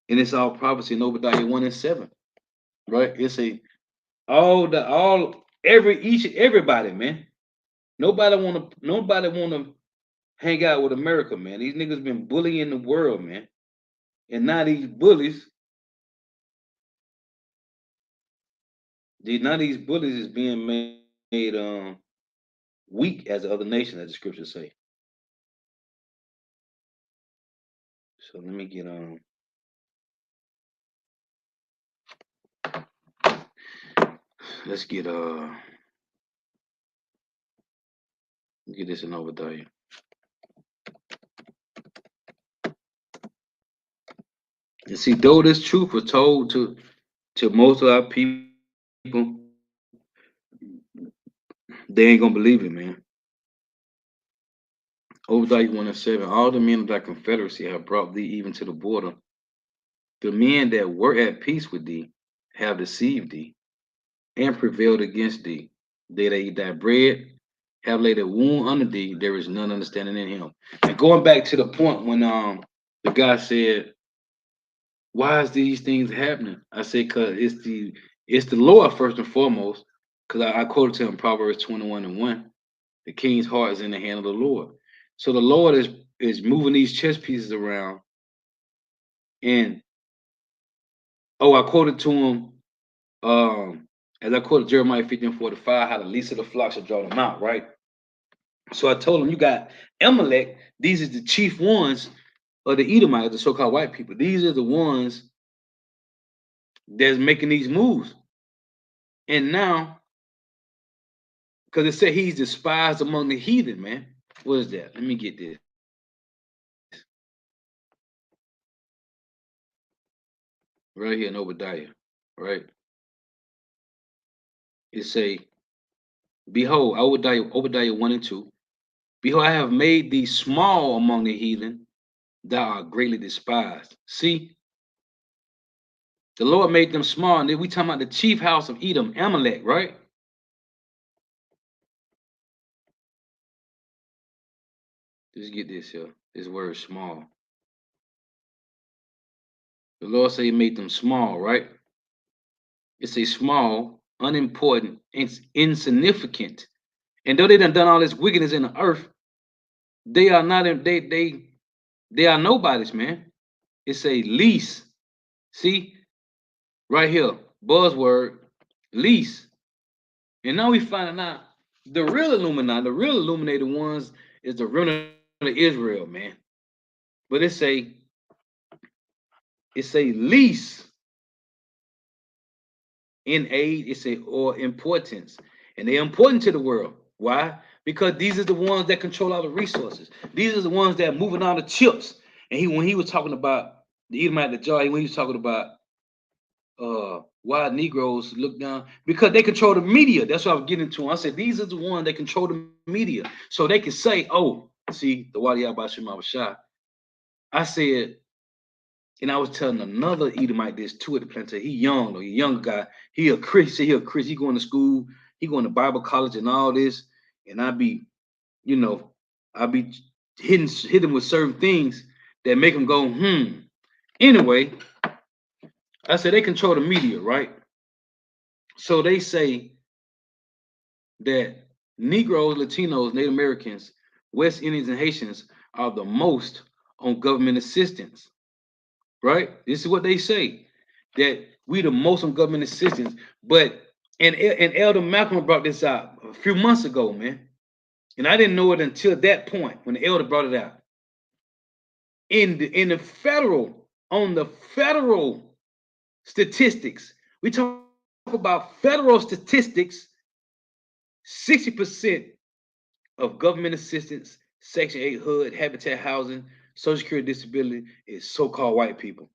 And it's all prophecy in Obadiah 1 and 7. Right? It's a everybody, man. Nobody wanna hang out with America, man. These niggas been bullying the world, man. And now these bullies is being made weak as the other nation, as the scriptures say. So let me get let's get this in Obadiah. And see, though this truth was told to most of our people, they ain't gonna believe it, man. Obadiah 1 and 7, all the men of thy confederacy have brought thee even to the border. The men that were at peace with thee have deceived thee and prevailed against thee. They that eat thy bread have laid a wound under thee. There is none understanding in him. And going back to the point when the guy said, why is these things happening? I said, cause it's the Lord first and foremost. Cause I quoted to him Proverbs 21 and 1. The king's heart is in the hand of the Lord. So the Lord is moving these chess pieces around. And I quoted to him as I quoted Jeremiah 15:45, how the least of the flock shall draw them out, right? So I told him, you got Amalek, these are the chief ones of the Edomites, the so-called white people. These are the ones that's making these moves. And now, because it said he's despised among the heathen, man. What is that? Let me get this. Right here in Obadiah, right? It say, behold, Obadiah 1 and 2. Behold, I have made thee small among the heathen, thou art greatly despised. See, the Lord made them small. And then we talking about the chief house of Edom, Amalek, right? Just get this here. This word small. The Lord say he made them small, right? It's a small, unimportant, insignificant. And though they done all this wickedness in the earth, they are not they are nobodies, man. It's a lease. See, right here, buzzword, lease. And now we finding out the real Illuminati, the real illuminated ones is the remnant of Israel, man. But it's a lease in aid, it's a or importance. And they're important to the world. Why? Because these are the ones that control all the resources. These are the ones that are moving all the chips. And when he was talking about the Edomite, the Jar, when he was talking about why Negroes look down, because they control the media. That's what I was getting to. I said these are the ones that control the media, so they can say, "Oh, see, the Wadi Abashim Abashah." I said, and I was telling another Edomite this too at the plantation. He young, though, he younger guy. He a Chris. He a Chris. He going to school. He going to Bible college and all this. And I be, you know, I be hitting with certain things that make him go, hmm. Anyway, I said they control the media, right? So they say that Negroes, Latinos, Native Americans, West Indians, and Haitians are the most on government assistance, right? This is what they say, that we the most on government assistance. But and Elder Malcolm brought this out a few months ago, man. And I didn't know it until that point when the elder brought it out. In the federal, on the federal statistics, we talk about federal statistics, 60% of government assistance, Section 8 HUD, Habitat Housing, Social Security Disability is so-called white people.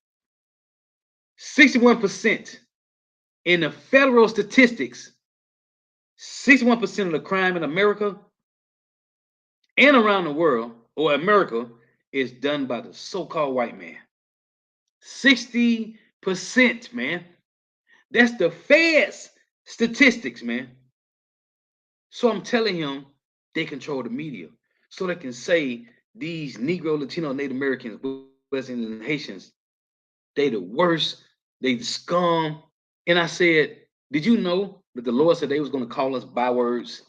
61% in the federal statistics, 61% of the crime in America and around the world, or America, is done by the so-called white man. 60%, man. That's the Fed's statistics, man. So I'm telling him they control the media. So they can say these Negro, Latino, Native Americans, West Indians, and Haitians, they the worst, they the scum. And I said, did you know that the Lord said they was going to call us bywords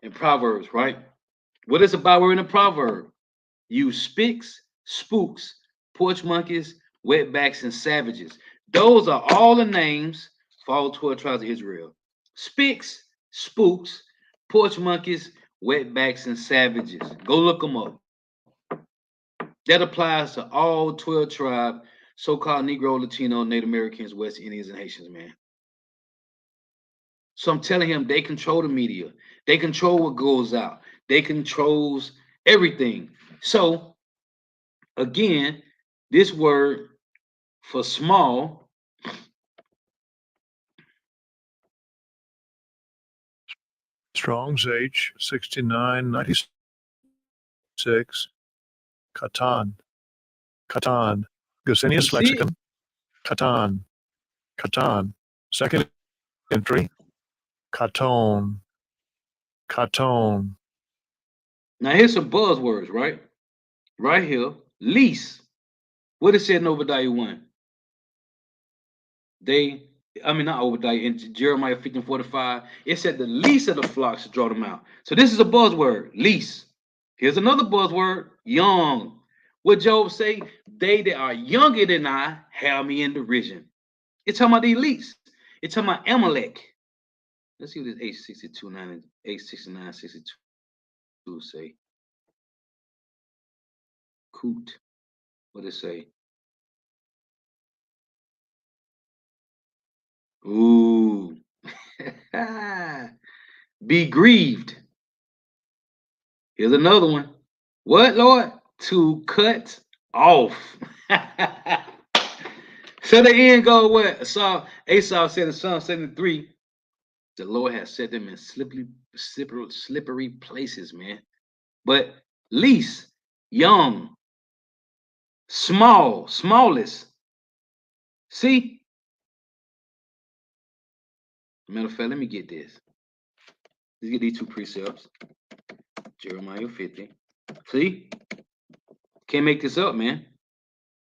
and proverbs, right? What is a byword and a proverb? You spicks, spooks, porch monkeys, wetbacks, and savages. Those are all the names for all 12 tribes of Israel. Spicks, spooks, porch monkeys, wetbacks, and savages. Go look them up. That applies to all 12 tribes, so-called Negro, Latino, Native Americans, West Indians, and Haitians, man. So I'm telling him they control the media. They control what goes out. They controls everything. So again, this word for small Strong's H 6996 Catan. Gesenius Lexicon. Catan. Second entry. Catone. Now here's some buzzwords, right? Right here. Lease. What it said in Obadiah 1? Not Obadiah, in Jeremiah 15:45, it said the lease of the flock should draw them out. So this is a buzzword, lease. Here's another buzzword, young. What Job say? They that are younger than I have me in derision. It's talking about the lease. It's talking about Amalek. Let's see what this H62 and H69, 62 say. Coot. What it say? Ooh. Be grieved. Here's another one. What, Lord? To cut off. So the end go what? Esau said in Psalm 73, the Lord has set them in slippery places, man. But least, young, smallest. See? Matter of fact, let me get this. Let's get these two precepts. Jeremiah 50. See? Can't make this up, man.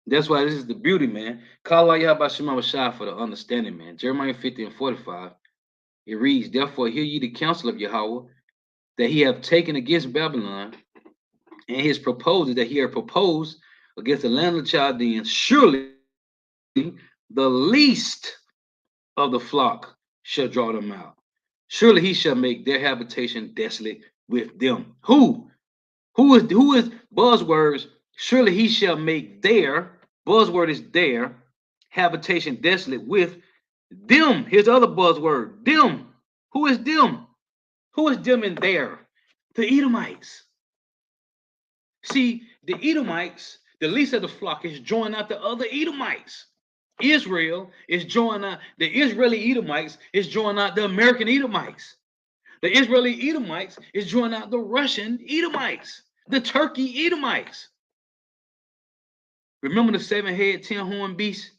That's why this is the beauty, man. Call Allah Yahweh Shema Shah for the understanding, man. Jeremiah 50 and 45. It reads, therefore hear ye the counsel of Yahweh that he have taken against Babylon, and his proposals that he have proposed against the land of the Chaldeans. Surely the least of the flock shall draw them out. Surely he shall make their habitation desolate with them. Who is buzzwords? Surely he shall make their, buzzword is their, habitation desolate with them. Here's the other buzzword, them. Who is them? Who is them in there? The Edomites. See, the Edomites, the least of the flock, is joining out the other Edomites. Israel is joining out, the Israeli Edomites is joining out the American Edomites. The Israeli Edomites is joining out the Russian Edomites, the Turkey Edomites. Remember the 7-head, 10-horn beast?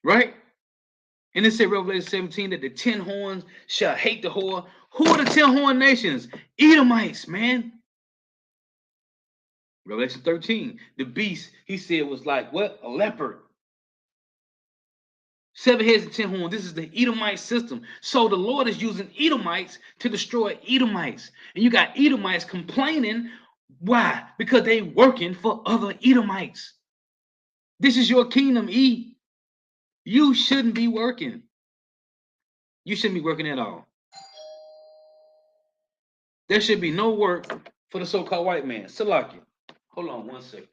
Right? And it said Revelation 17 that the 10 horns shall hate the whore. Who are the 10 horn nations? Edomites, man. Revelation 13, the beast, he said, was like what? A leopard. 7 heads and 10 horns. This is the Edomite system. So the Lord is using Edomites to destroy Edomites. And you got Edomites complaining. Why? Because they working for other Edomites. This is your kingdom, E. You shouldn't be working. You shouldn't be working at all. There should be no work for the so-called white man. Salakia. Hold on 1 second.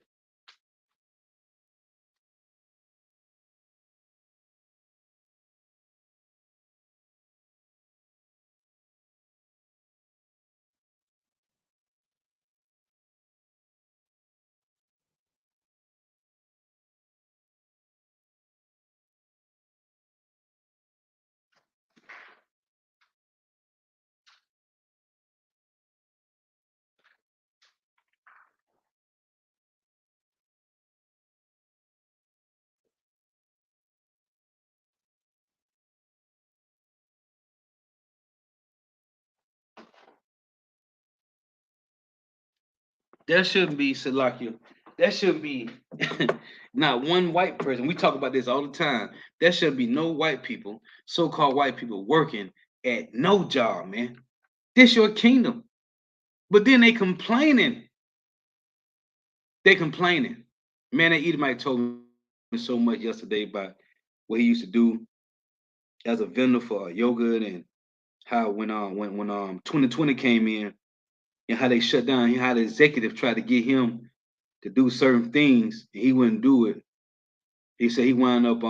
There shouldn't be, Salakia. There should be not one white person. We talk about this all the time. There should be no white people, so-called white people, working at no job, man. This your kingdom. But then they complaining. They complaining. Man, that Edomite told me so much yesterday about what he used to do as a vendor for yogurt and how when 2020 came in and how they shut down, how the executive tried to get him to do certain things and he wouldn't do it. He said he wound up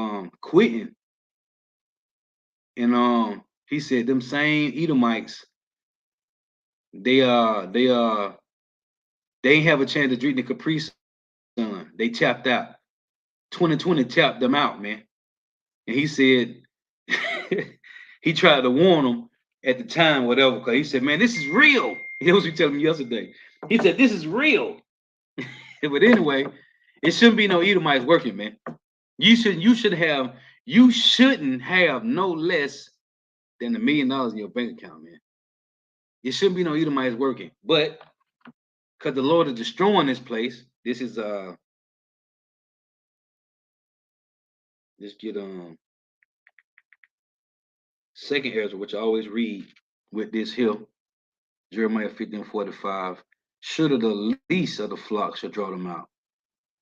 quitting. And he said them same Edomites, they ain't have a chance to drink the Capri Sun. They tapped out. 2020 tapped them out, man. And he said he tried to warn them at the time, whatever, because he said, man, this is real. He was telling me yesterday. He said, this is real. But anyway, it shouldn't be no Edomites working, man. You shouldn't have no less than $1 million in your bank account, man. It shouldn't be no Edomites working. But because the Lord is destroying this place, this is let's get 2nd Ezra, which I always read with this here, Jeremiah 15:45. Should have the least of the flock shall draw them out.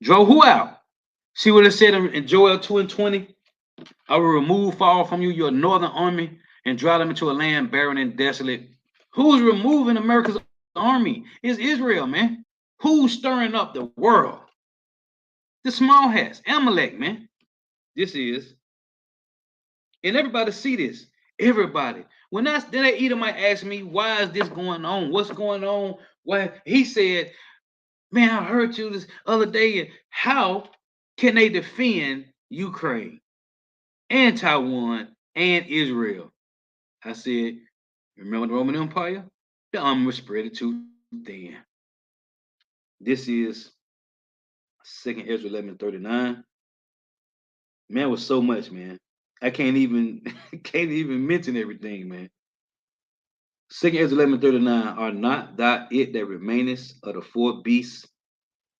Draw who out? See what it said in Joel 2:20? I will remove far from you your northern army and drive them into a land barren and desolate. Who's removing America's army? It's Israel, man. Who's stirring up the world? The small hats, Amalek, man. This is. And everybody see this. Everybody. When that Edomite asked me, why is this going on? What's going on? Why? He said, man, I heard you this other day. How can they defend Ukraine and Taiwan and Israel? I said, remember the Roman Empire? The army was spread it too thin. This is 2nd Ezra 11:39. Man, it was so much, man. I can't even mention everything, man. 2nd Ezra 11:39. Are not thou it that remainest of the 4 beasts,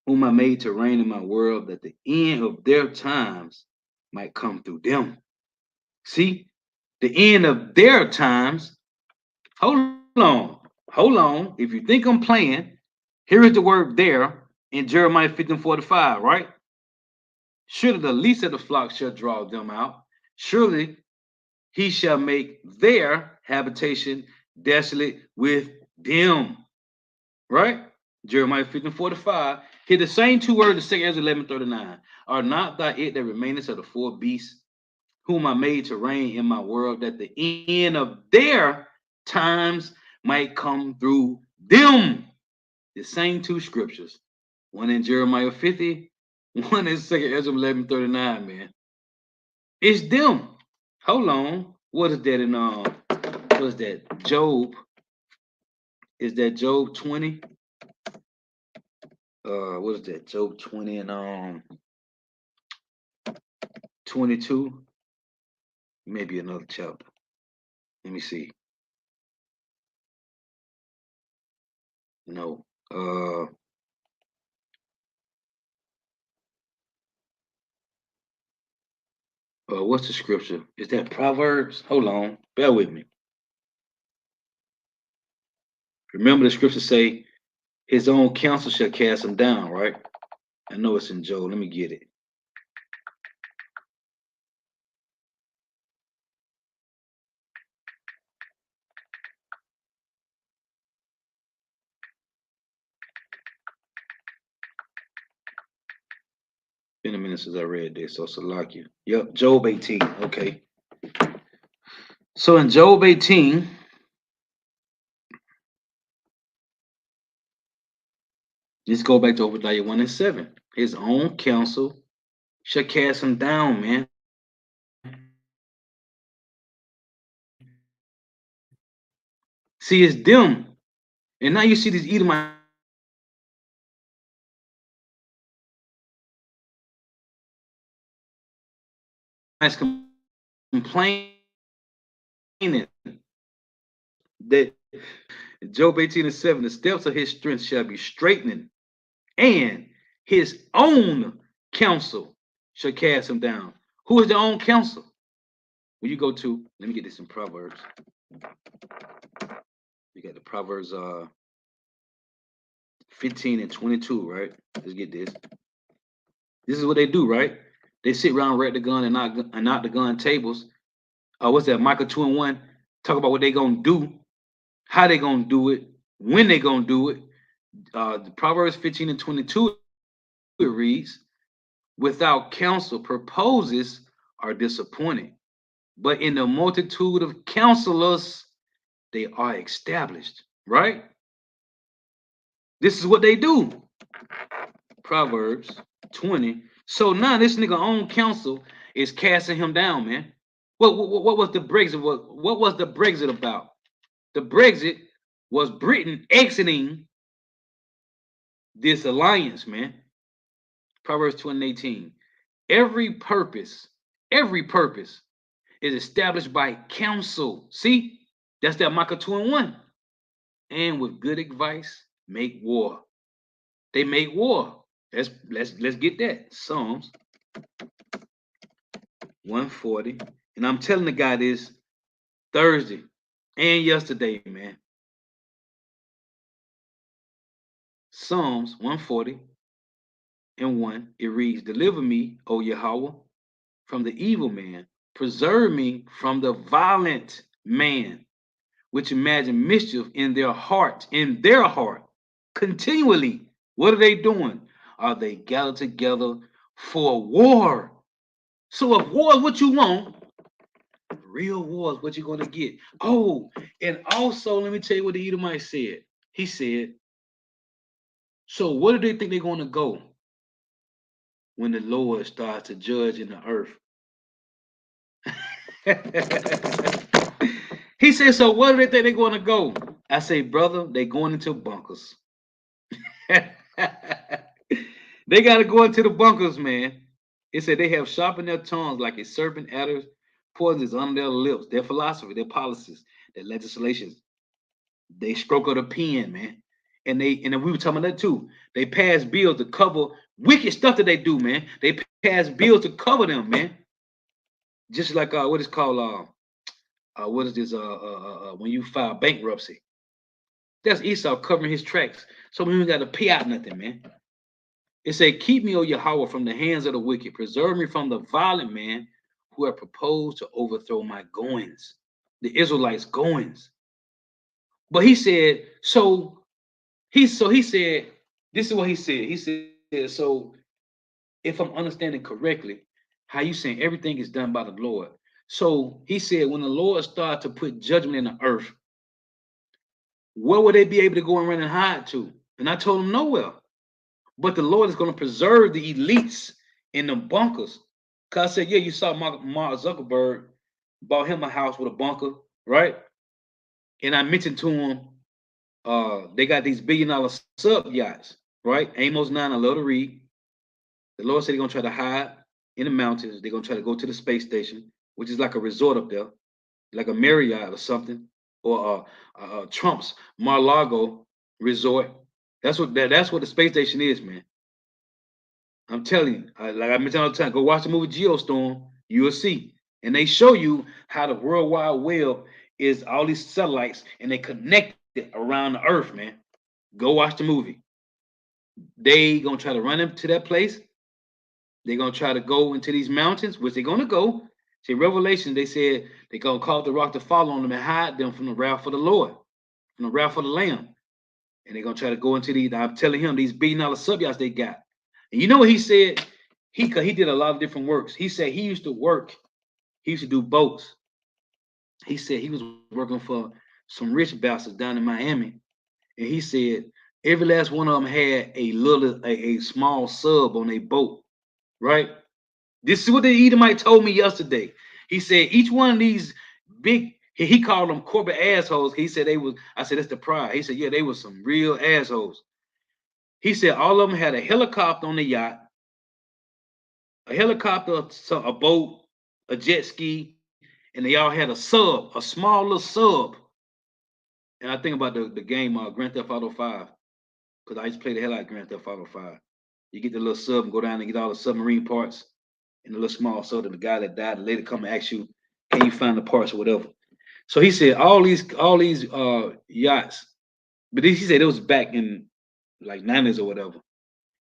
whom I made to reign in my world, that the end of their times might come through them? See, the end of their times. Hold on. If you think I'm playing, here is the word there in Jeremiah 15:45, right? Surely the least of the flock shall draw them out. Surely he shall make their habitation desolate with them. Right? Jeremiah 15:45. Here the same 2 words of 2nd Ezra 11:39. Are not thou it that remainest of the 4 beasts, whom I made to reign in my world, that the end of their times might come through them. The same two scriptures. One in Jeremiah 50, one in 2 Ezra 11:39, man. It's them. Hold on. What is that in what is that? Job. Is that Job 20? What is that? Job 20 and 22? Maybe another chapter. Let me see. No. What's the scripture? Is that Proverbs? Hold on. Bear with me. Remember the scripture say, his own counsel shall cast him down, right? I know it's in Job. Let me get it. Been a minute since I read this, so Salakia. Yep, Job 18. Okay. So in Job 18, let's go back to Obadiah 1 and 7. His own counsel shall cast him down, man. See, it's them. And now you see these Edomites complaining that Job 18 and 7, the steps of his strength shall be straightening, and his own counsel shall cast him down. Who is the own counsel? When you go to, let me get this in Proverbs. You got the Proverbs 15 and 22, right? Let's get this. This is what they do, right? They sit around, rack the gun, and knock the gun tables. What's that? Micah 2 and 1. Talk about what they gonna do, how they gonna do it, when they gonna do it. The Proverbs 15 and 22, it reads, without counsel, purposes are disappointed, but in the multitude of counselors, they are established, right? This is what they do. Proverbs 20. So now this nigga own counsel is casting him down, man. What was the Brexit? What was the Brexit about? The Brexit was Britain exiting this alliance, man. Proverbs 20:18. Every purpose is established by counsel. See, that's that Micah 2 and 1. And with good advice, make war. They make war. Let's get that. Psalms 140. And I'm telling the guy this Thursday and yesterday, man. Psalms 140 and 1. It reads, deliver me, O Yahweh, from the evil man. Preserve me from the violent man, which imagine mischief in their heart, continually. What are they doing? Are they gathered together for war? So if war is what you want, real war is what you're going to get. Oh, and also, let me tell you what the Edomite said. He said, so what do they think they're going to go when the Lord starts to judge in the earth? He said, so where do they think they're going to go? I say, brother, they're going into bunkers. They got to go into the bunkers, man. It said they have sharpened their tongues like a serpent adder, poison is under their lips. Their philosophy, their policies, their legislations. They stroke of the pen, man. And we were talking about that too. They pass bills to cover wicked stuff that they do, man. They pass bills to cover them, man. Just like what is called what is this when you file bankruptcy? That's Esau covering his tracks. So we don't got to pay out nothing, man. It said, keep me, O Yahweh, from the hands of the wicked. Preserve me from the violent man who have proposed to overthrow my goings, the Israelites' goings. But he said, he said, this is what he said. He said, so if I'm understanding correctly, how you saying everything is done by the Lord. So he said, when the Lord started to put judgment in the earth, where would they be able to go and run and hide to? And I told them nowhere. But the Lord is going to preserve the elites in the bunkers. Cause I said, yeah, you saw Mark Zuckerberg bought him a house with a bunker, right? And I mentioned to him, they got these $1 billion sub yachts, right? Amos 9, I love to read. The Lord said they're gonna try to hide in the mountains. They're gonna try to go to the space station, which is like a resort up there, like a Marriott or something, or Trump's Mar-a-Lago resort. That's what the space station is, man. I'm telling you, like I mentioned all the time, go watch the movie Geostorm. You will see, and they show you how the World Wide Web is all these satellites, and they connect it around the Earth, man. Go watch the movie. They gonna try to run into that place. They're gonna try to go into these mountains, which they're gonna go. See, Revelation, they said they're gonna cause the rock to fall on them and hide them from the wrath of the Lord, from the wrath of the Lamb. And they're gonna try to go into these. I'm telling him these $1 billion sub yachts they got. And you know what he said? He did a lot of different works. He said he used to work. He used to do boats. He said he was working for some rich bastards down in Miami, and he said every last one of them had a small sub on a boat. Right? This is what the Edomite told me yesterday. He said each one of these big, he called them corporate assholes. He said they was. I said that's the pride. He said yeah, they was some real assholes. He said all of them had a helicopter on the yacht, a helicopter, a boat, a jet ski, and they all had a sub, a small little sub. And I think about the game Grand Theft Auto 5, because I used to play the hell out of Grand Theft Auto 5. You get the little sub and go down and get all the submarine parts in the little small sub. The guy that died later come and ask you, can you find the parts or whatever? So he said all these yachts, but he said it was back in like 90s or whatever.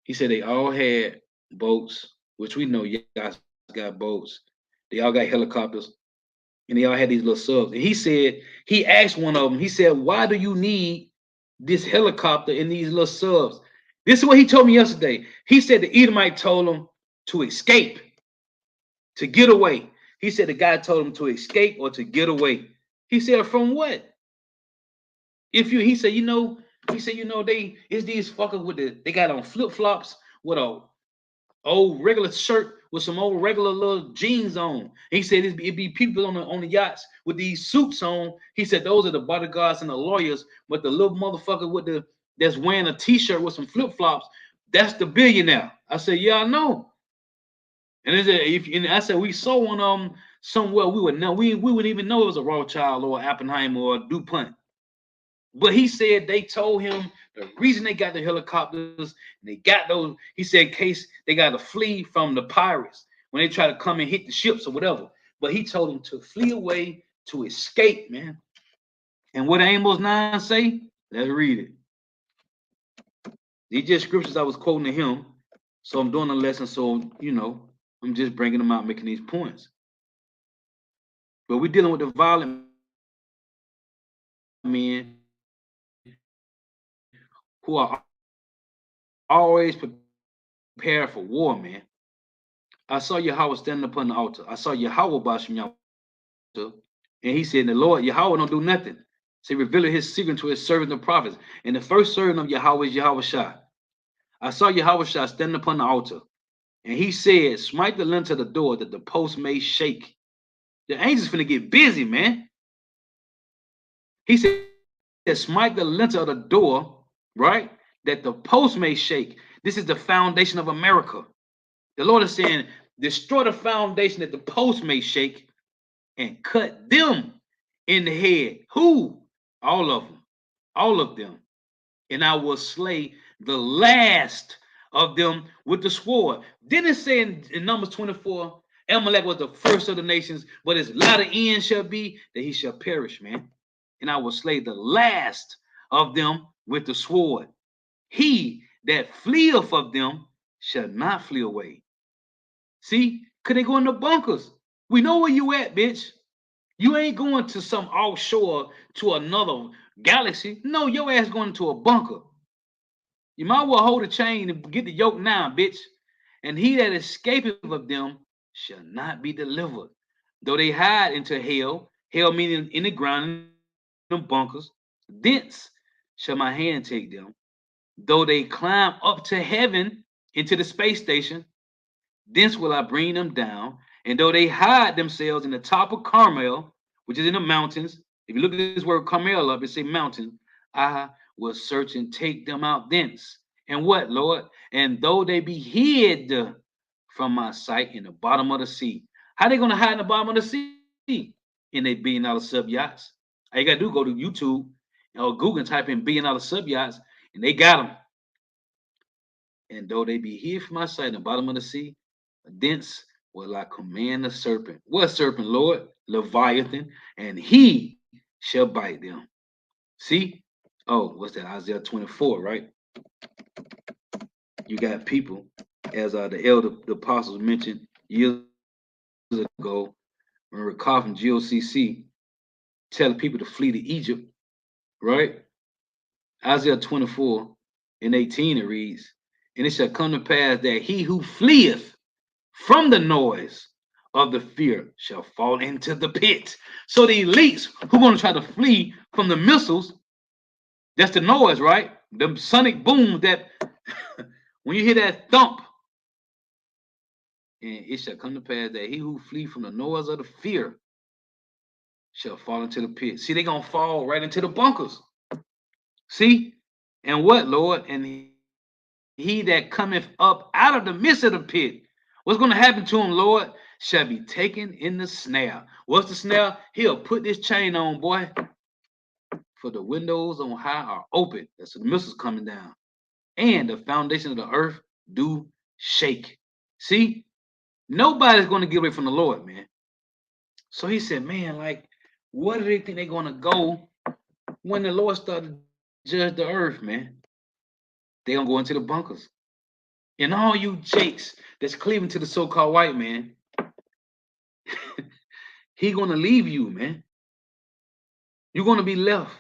He said they all had boats, which we know yachts got boats. They all got helicopters, and they all had these little subs. And he said, he asked one of them, he said, why do you need this helicopter in these little subs? This is what he told me yesterday. He said the Edomite told him to escape, to get away. He said the guy told him to escape or to get away. He said, from what? He said, it's these fuckers they got on flip-flops with a old regular shirt with some old regular little jeans on. He said it'd be people on the yachts with these suits on. He said those are the bodyguards and the lawyers, but the little motherfucker that's wearing a t-shirt with some flip-flops, that's the billionaire. I said, yeah, I know. And I said we saw one of them somewhere we would know. We wouldn't even know it was a Rothschild or Oppenheimer or a DuPont. But he said they told him the reason they got the helicopters, they got those, he said, in case they got to flee from the pirates when they try to come and hit the ships or whatever. But he told them to flee away, to escape, man. And what Amos 9 say? Let's read it. These just scriptures I was quoting to him. So I'm doing a lesson. So, I'm just bringing them out, making these points. But we're dealing with the violent men who are always prepared for war, man. I saw Yahweh standing upon the altar. I saw Yahweh Bashim Yahweh, and he said, the Lord, Yahweh don't do nothing. So he revealed his secret to his servants and prophets. And the first servant of Yahweh is Yahweh Shah. I saw Yahweh Shah standing upon the altar, and he said, smite the lintel of the door that the post may shake. The angels finna get busy, man. He said, smite the lintel of the door, right, that the post may shake. This is the foundation of America. The Lord is saying, destroy the foundation that the post may shake and cut them in the head. Who? All of them. All of them. And I will slay the last of them with the sword. Then it say in Numbers 24, Amalek was the first of the nations, but his latter end shall be that he shall perish, man. And I will slay the last of them with the sword. He that fleeth of them shall not flee away. See, could they go in the bunkers? We know where you at, bitch. You ain't going to some offshore to another galaxy. No, your ass going to a bunker. You might well hold a chain and get the yoke now, bitch. And he that escapeth of them shall not be delivered. Though they hide into hell, hell meaning in the ground, in the bunkers, thence shall my hand take them. Though they climb up to heaven into the space station, thence will I bring them down. And though they hide themselves in the top of Carmel, which is in the mountains, if you look at this word Carmel up, it say mountain, I will search and take them out thence. And what, Lord? And though they be hid from my sight in the bottom of the sea. How they going to hide in the bottom of the sea? In $1 billion sub yachts. All you got to do, go to YouTube or Google and type in $1 billion sub yachts, and they got them. And though they be hid from my sight in the bottom of the sea, thence will I command the serpent. What serpent, Lord? Leviathan, and he shall bite them. See? Oh, what's that? Isaiah 24, right? You got people, as the apostles mentioned years ago, when we recall from GOCC, telling people to flee to Egypt, right? Isaiah 24 and 18, it reads, and it shall come to pass that he who fleeth from the noise of the fear shall fall into the pit. So the elites who want to try to flee from the missiles, that's the noise, right? The sonic boom that when you hear that thump, and it shall come to pass that he who flee from the noise of the fear shall fall into the pit. See, they're going to fall right into the bunkers. See? And what, Lord? And he that cometh up out of the midst of the pit, what's going to happen to him, Lord? Shall be taken in the snare. What's the snare? He'll put this chain on, boy. For the windows on high are open. That's the missiles coming down. And the foundation of the earth do shake. See? Nobody's going to get away from the Lord, man. So he said, man, like, where do they think they're going to go when the Lord started to judge the earth, man? They're going to go into the bunkers. And all you jakes that's cleaving to the so-called white man, he going to leave you, man. You're going to be left.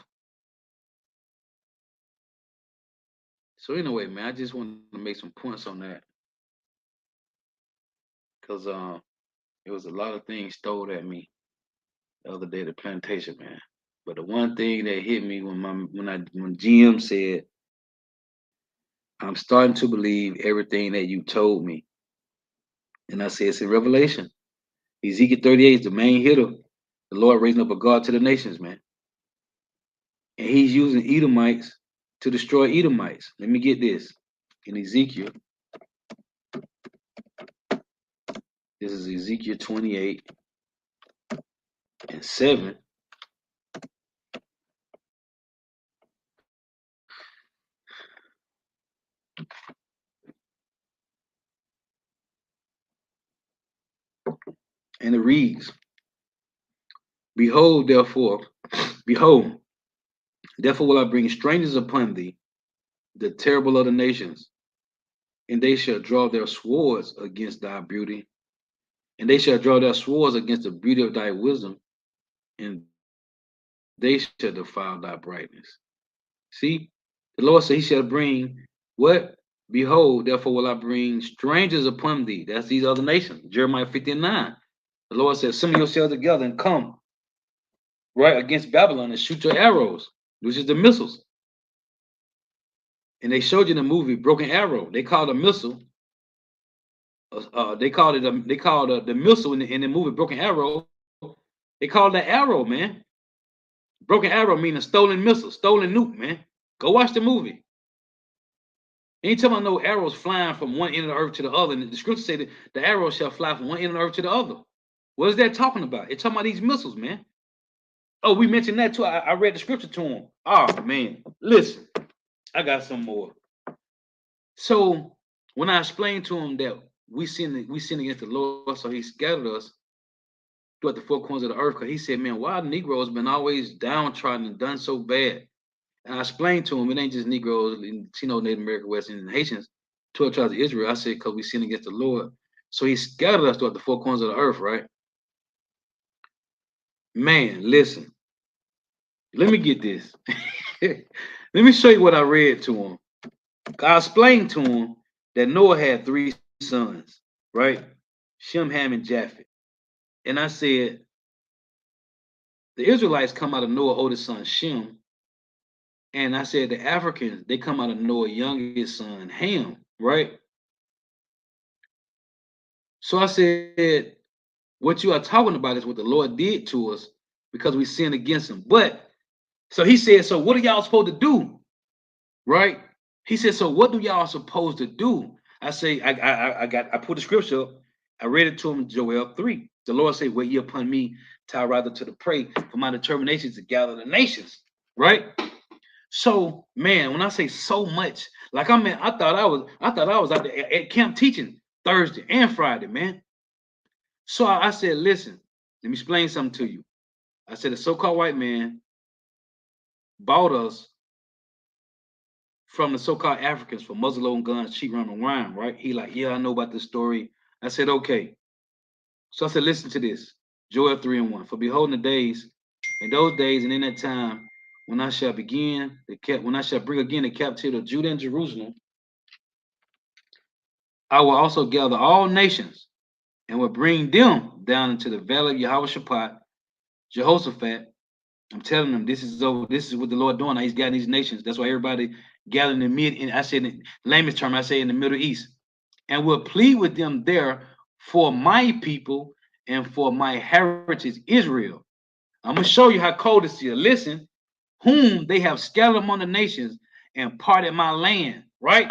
So anyway, man, I just want to make some points on that. Because it was a lot of things stole at me the other day at the plantation, man. But the one thing that hit me when GM said, I'm starting to believe everything that you told me. And I said, it's in Revelation. Ezekiel 38 is the main hitter. The Lord raising up a God to the nations, man. And he's using Edomites to destroy Edomites. Let me get this. In Ezekiel, this is Ezekiel 28 and 7. And it reads, Behold, therefore will I bring strangers upon thee, the terrible of the nations, and they shall draw their swords against thy beauty, and they shall draw their swords against the beauty of thy wisdom, and they shall defile thy brightness. See, the Lord said he shall bring what? Behold, therefore will I bring strangers upon thee. That's these other nations. Jeremiah 59. The Lord said, assemble yourselves together and come right against Babylon and shoot your arrows, which is the missiles. And they showed you in the movie Broken Arrow. They called a missile. They called the missile in the movie Broken Arrow. They called the arrow, man. Broken Arrow meaning stolen missile, stolen nuke, man. Go watch the movie. Anytime I know arrows flying from one end of the earth to the other, and the scripture say that the arrow shall fly from one end of the earth to the other. What is that talking about? It's talking about these missiles, man. Oh, we mentioned that too. I read the scripture to him. Oh, man. Listen, I got some more. So when I explained to him that we sin against the Lord, so he scattered us throughout the four corners of the earth, because he said, man, why Negroes been always downtrodden and done so bad? And I explained to him, it ain't just Negroes, Latino, Native American, West Indian, Haitians, 12 tribes of Israel. I said, because we sin against the Lord. So he scattered us throughout the four corners of the earth, right? Man, listen. Let me get this. Let me show you what I read to him. I explained to him that Noah had 3 sons, right? Shem, Ham, and Japheth. And I said, the Israelites come out of Noah's oldest son, Shem, And I said the Africans, they come out of Noah's youngest son, Ham, right? So I said, what you are talking about is what the Lord did to us because we sinned against him. But so he said, so what are y'all supposed to do? Right? He said, so what do y'all supposed to do? I say, I put the scripture up. I read it to him, Joel 3. The Lord said, wait ye upon me till I rather to the prey, for my determination to gather the nations. Right? So, man, when I say so much, like I thought I was out there at camp teaching Thursday and Friday, man. So I said, listen, let me explain something to you. I said, the so-called white man bought us from the so-called Africans for muzzleloading guns, cheap running wine, right? He like, yeah, I know about this story. I said, okay. So I said, listen to this. Joel 3 and 1. For behold, in the days, in those days and in that time, when I shall when I shall bring again the captivity of Judah and Jerusalem, I will also gather all nations and will bring them down into the valley of Yahweh Jehoshaphat. I'm telling them this is over. This is what the Lord doing. He's gathering these nations. That's why everybody gathered in the mid. And I said in layman's term, I say in the Middle East, and will plead with them there for my people and for my heritage Israel. I'm gonna show you how cold this is. Listen, whom they have scattered among the nations and parted my land. Right?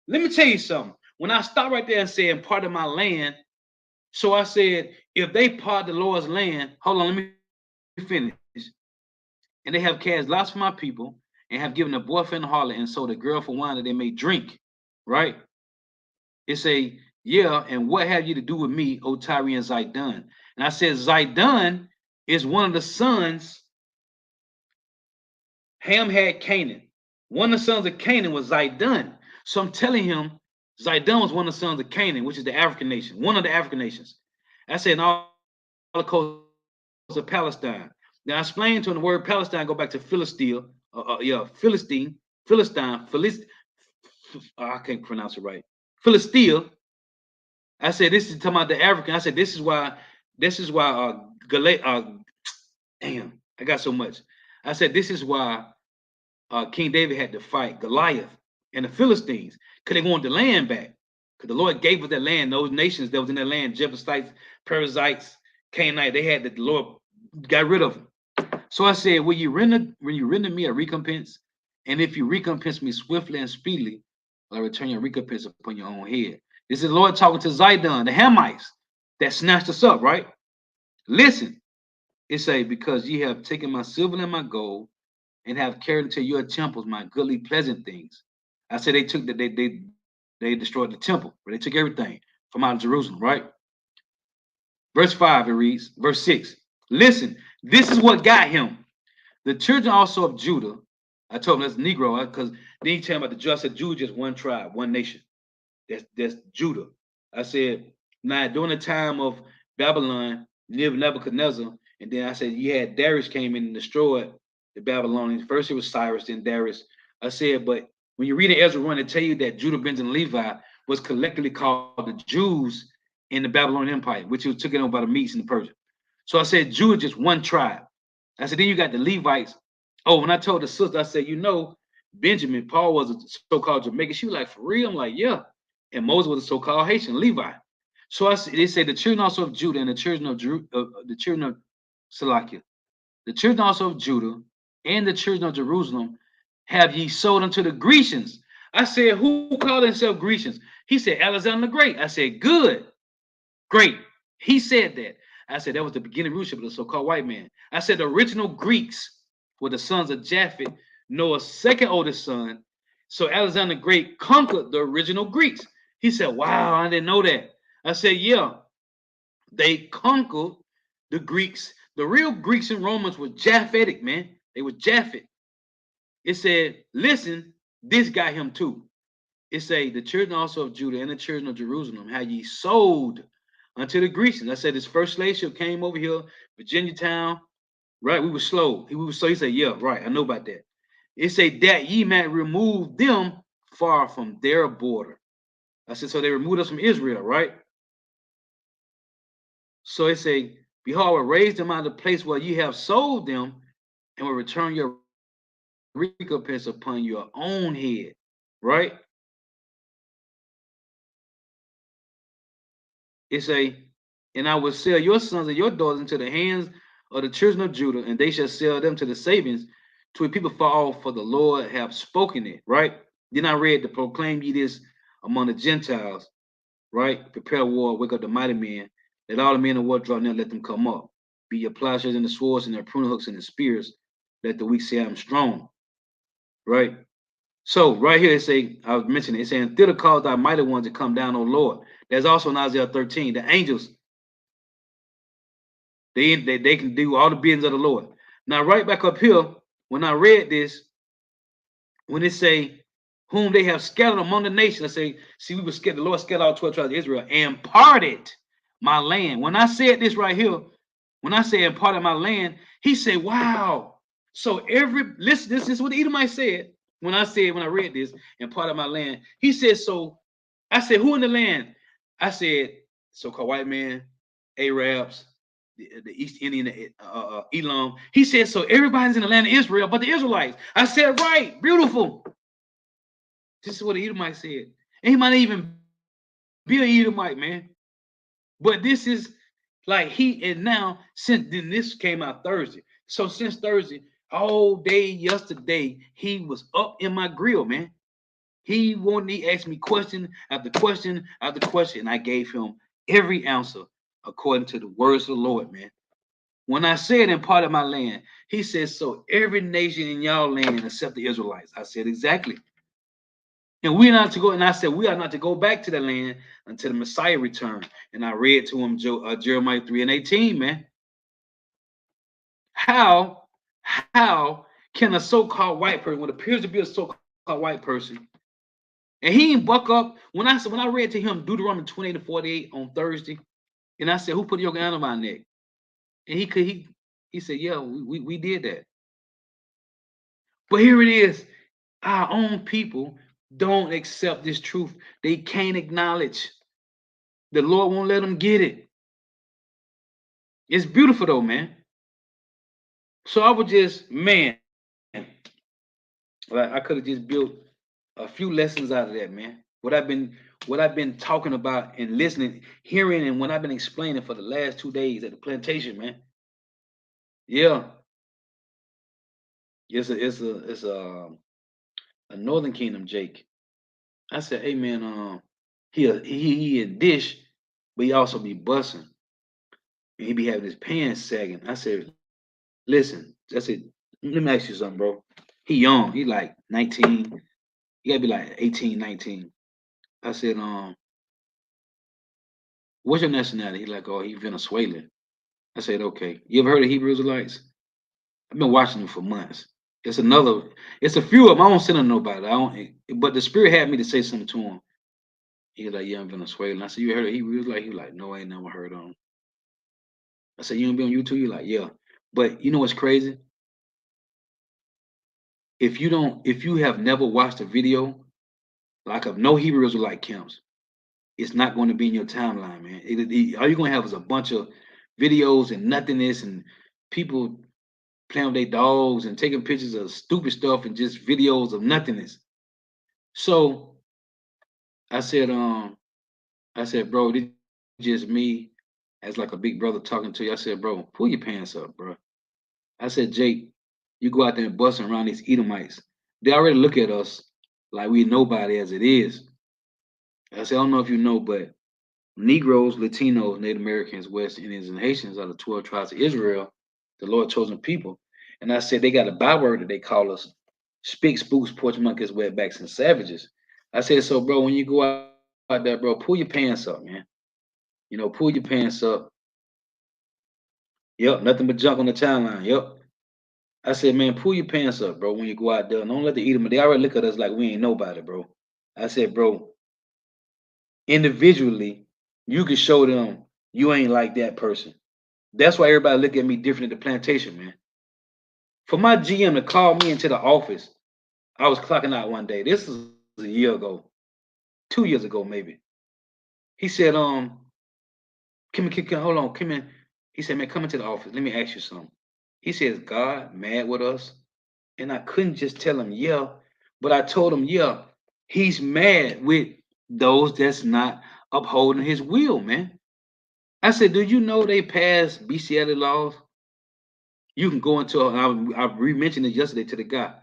Let me tell you something. When I stop right there and say part of my land, so I said, if they part the Lord's land, hold on, let me finish. And they have cast lots for my people and have given a boyfriend a harlot and sold a girl for wine that they may drink. Right? It's a yeah, and what have you to do with me, O Tyre and Zidon? And I said, Zidon is one of the sons. Ham had Canaan. One of the sons of Canaan was Zidon. So I'm telling him, Zidon was one of the sons of Canaan, which is the African nation, one of the African nations. I said, in all the coast of Palestine. Now I explained to him the word Palestine go back to Philistia, Philistine, Philistine, I can't pronounce it right. Philistia. I said this is talking about the African. I said this is why damn, I got so much. I said this is why King David had to fight Goliath and the Philistines because they wanted the land back. Because the Lord gave us that land, those nations that was in that land, Jebusites, Perizzites, Canaanite, they had that the Lord got rid of them. So I said, when you render me a recompense, and if you recompense me swiftly and speedily, I'll return your recompense upon your own head. This is the Lord talking to Zidon, the Hamites that snatched us up, right? Listen, it say, because ye have taken my silver and my gold, and have carried into your temples my goodly pleasant things. I said they took they destroyed the temple, but they took everything from out of Jerusalem, right? Verse 5, it reads, verse 6. Listen, this is what got him. The children also of Judah, I told him that's Negro, because then he tell him about the Judah. I said, Judah just one tribe, one nation. That's Judah. I said, now during the time of Babylon, Nebuchadnezzar, and then I said, you had Darius came in and destroyed the Babylonians. First it was Cyrus, then Darius. I said, but when you read in Ezra 1, they tell you that Judah, Benjamin, and Levi was collectively called the Jews in the Babylonian Empire, which was taken over by the Medes and the Persians. So I said, Judah just one tribe. I said, then you got the Levites. Oh, when I told the sister, I said, Benjamin, Paul was a so-called Jamaican. She was like, for real? I'm like, yeah. And Moses was a so-called Haitian, Levi. So they say the children also of Judah and the children of Salakia, the children also of Judah and the children of Jerusalem have ye sold unto the Grecians. I said, who called themselves Grecians? He said, Alexander the Great. I said, good, great. He said that. I said, that was the beginning rulership of the so-called white man. I said, the original Greeks were the sons of Japhet, Noah's second oldest son. So Alexander the Great conquered the original Greeks. He said, wow, I didn't know that. I said, yeah, they conquered the Greeks. The real Greeks and Romans were Japhetic, man. They were Japhet. It said, listen, this got him too. It say, the children also of Judah and the children of Jerusalem have ye sold unto the Grecians. I said, this first slave ship came over here, Virginia town, right? We were slow. He said, yeah, right. I know about that. It say that ye might remove them far from their border. I said, so they removed us from Israel, right? So it say, behold, I will raise them out of the place where ye have sold them and will return your recompense upon your own head, right? It say, and I will sell your sons and your daughters into the hands of the children of Judah, and they shall sell them to the Sabians, to a people far off, for the Lord have spoken it, right? Then I read to proclaim ye this among the Gentiles, right? Prepare war, wake up the mighty men, let all the men of war draw near, let them come up. Be your plowshares and the swords and their pruning hooks and the spears, let the weak say I'm strong, right? So right here it say, I was mentioning it saying, thither cause thy mighty ones to come down, O Lord. There's also in Isaiah 13, the angels, they can do all the biddings of the Lord. Now, right back up here, when I read this, when it say, whom they have scattered among the nations, I say, see, we were scared, the Lord scattered all 12 tribes of Israel and parted my land. When I said this right here, when I say and parted my land, he said, wow. So listen, this is what the Edomite said when I read this and parted my land. He said, so I said, who in the land? I said, so-called white man, Arabs, the East Indian, Elam. He said, so everybody's in the land of Israel, but the Israelites. I said, right, beautiful. This is what the Edomite said. And he might even be an Edomite, man. But this is like and now, since then this came out Thursday. So since Thursday, all day yesterday, he was up in my grill, man. He asked me question after question after question. And I gave him every answer according to the words of the Lord, man. When I said in part of my land, he said, so every nation in y'all land except the Israelites. I said, exactly. And we're not to go, and I said, we are not to go back to the land until the Messiah return. And I read to him Jeremiah 3:18, man. How can a so-called white person, what appears to be a so-called white person, and he didn't buck up when I read to him Deuteronomy 28:48 on Thursday, and I said, who put your hand on my neck? And he said, yeah, we did that. But here it is. Our own people don't accept this truth. They can't acknowledge. The Lord won't let them get it. It's beautiful though, man. So I would just, man, like I could have just built a few lessons out of that, man. What I've been talking about and listening, hearing, and what I've been explaining for the last 2 days at the plantation, man. Yeah, it's a Northern Kingdom Jake. I said, hey man, he a dish, but he also be bussing. And he be having his pants sagging. I said, listen, I said, let me ask you something, bro. He young, he like 19. He gotta be like 18, 19. I said, what's your nationality? He like, oh, he Venezuelan. I said, okay. You ever heard of Hebrew Israelites? I've been watching them for months. It's a few of them. I don't send them nobody. I don't, but the spirit had me to say something to him. He was like, yeah, I'm Venezuelan. I said, you heard of Hebrew Israelites? He was like, no, I ain't never heard of them. I said, you don't be on YouTube? You're like, yeah. But you know what's crazy? If you have never watched a video like of no Hebrew Israelite camps, it's not going to be in your timeline, man. All you're going to have is a bunch of videos and nothingness and people playing with their dogs and taking pictures of stupid stuff and just videos of nothingness. So I said, bro, this is just me as like a big brother talking to you. I said, bro, pull your pants up, bro. I said, Jake, you go out there and busting around these Edomites. They already look at us like we nobody as it is. I said, I don't know if you know, but Negroes, Latinos, Native Americans, West Indians, and Haitians are the 12 tribes of Israel, the Lord chosen people. And I said they got a byword that they call us spick, spooks, porch monkeys, wetbacks, and savages. I said, so bro, when you go out there, bro, pull your pants up, man. You know, pull your pants up. Yep, nothing but junk on the timeline. Yep. I said, man, pull your pants up, bro, when you go out there. Don't let the Edomite. They already look at us like we ain't nobody, bro. I said, bro, individually, you can show them you ain't like that person. That's why everybody look at me different at the plantation, man. For my GM to call me into the office, I was clocking out one day. This is a year ago, 2 years ago, maybe. He said, come hold on, come in. He said, man, come into the office. Let me ask you something. He says, God mad with us And I couldn't just tell him, yeah, but I told him, yeah, he's mad with those that's not upholding his will, man. I said, do you know they passed bestiality laws? You can go into, I re-mentioned it yesterday to the guy.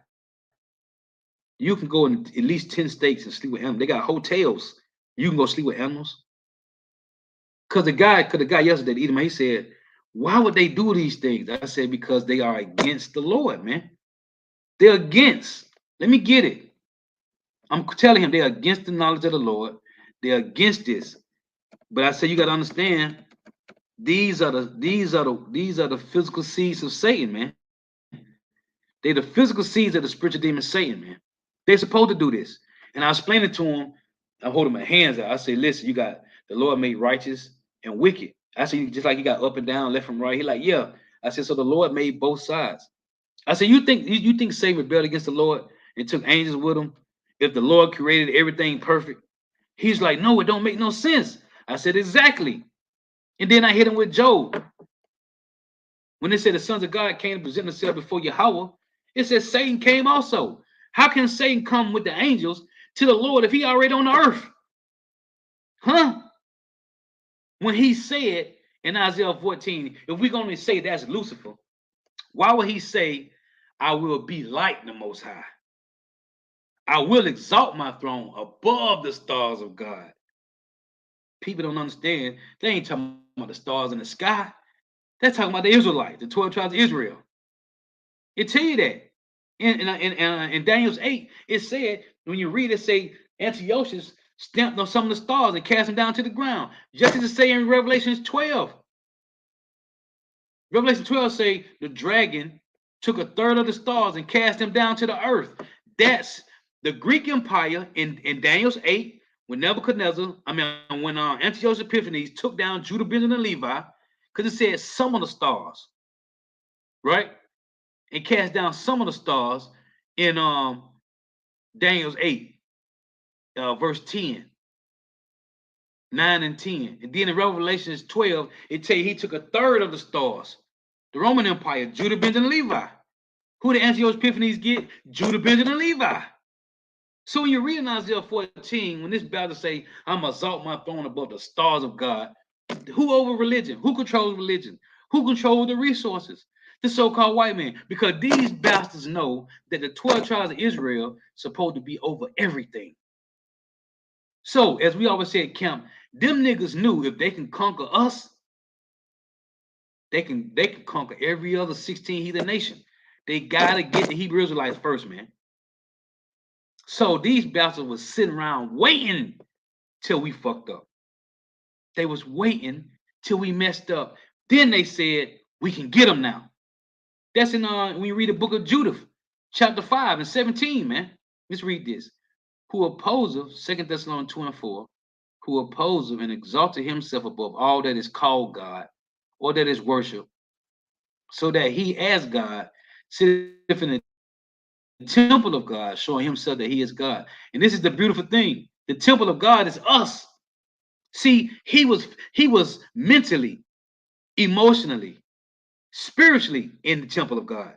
You can go in at least 10 states and sleep with animals. They got hotels. You can go sleep with animals. Cause the guy yesterday, Edom, he said, why would they do these things? I said, because they are against the Lord, man. They're against. Let me get it. I'm telling him they're against the knowledge of the Lord. They're against this. But I said, you gotta understand, these are the physical seeds of Satan, man. They're the physical seeds of the spiritual demon Satan, man. They're supposed to do this. And I explained it to him. I hold my hands out. I say, listen, you got the Lord made righteous and wicked. I said, just like you got up and down, left and right. He like, yeah. I said, so the Lord made both sides. I said, you think Satan rebelled against the Lord and took angels with him? If the Lord created everything perfect, he's like, no, it don't make no sense. I said, exactly. And then I hit him with Job. When they said the sons of God came to present themselves before Yahweh, it says Satan came also. How can Satan come with the angels to the Lord if he already on the earth? Huh? When he said in Isaiah 14, if we're going to say that's Lucifer, why would he say, I will be like the Most High? I will exalt my throne above the stars of God. People don't understand. They ain't talking about the stars in the sky. They're talking about the Israelites, the 12 tribes of Israel. It tell you that. In Daniel's 8, it said, when you read it, say Antiochus stamped on some of the stars and cast them down to the ground. Just as it say in Revelation 12. Revelation 12 say the dragon took a third of the stars and cast them down to the earth. That's the Greek Empire in Daniel's 8, when Nebuchadnezzar, when Antiochus Epiphanes took down Judah, Benjamin, and Levi, because it said some of the stars, right? And cast down some of the stars in Daniel's 8, verse 10, 9 and 10. And then in Revelations 12, it tell you he took a third of the stars. The Roman Empire, Judah, Benjamin, and Levi. Who did Antiochus Epiphanes get? Judah, Benjamin, and Levi. So when you're reading Isaiah 14, when this battle say, I'm exalt my throne above the stars of God, who over religion? Who controls religion? Who controls the resources? The so-called white man. Because these bastards know that the 12 tribes of Israel supposed to be over everything. So, as we always say at camp, them niggas knew if they can conquer us, they can conquer every other 16 heathen nation. They gotta get the Hebrew Israelites first, man. So these bastards was sitting around waiting till we fucked up. They was waiting till we messed up. Then they said, we can get them now. That's in when you read the book of Judith, chapter 5 and 17, man. Let's read this. Who opposeth, 2 Thessalonians 2 and 4, who opposeth and exalted himself above all that is called God or that is worship, so that he as God sitteth in the temple of God, showing himself that he is God. And this is the beautiful thing. The temple of God is us. See, he was mentally, emotionally, spiritually in the temple of God,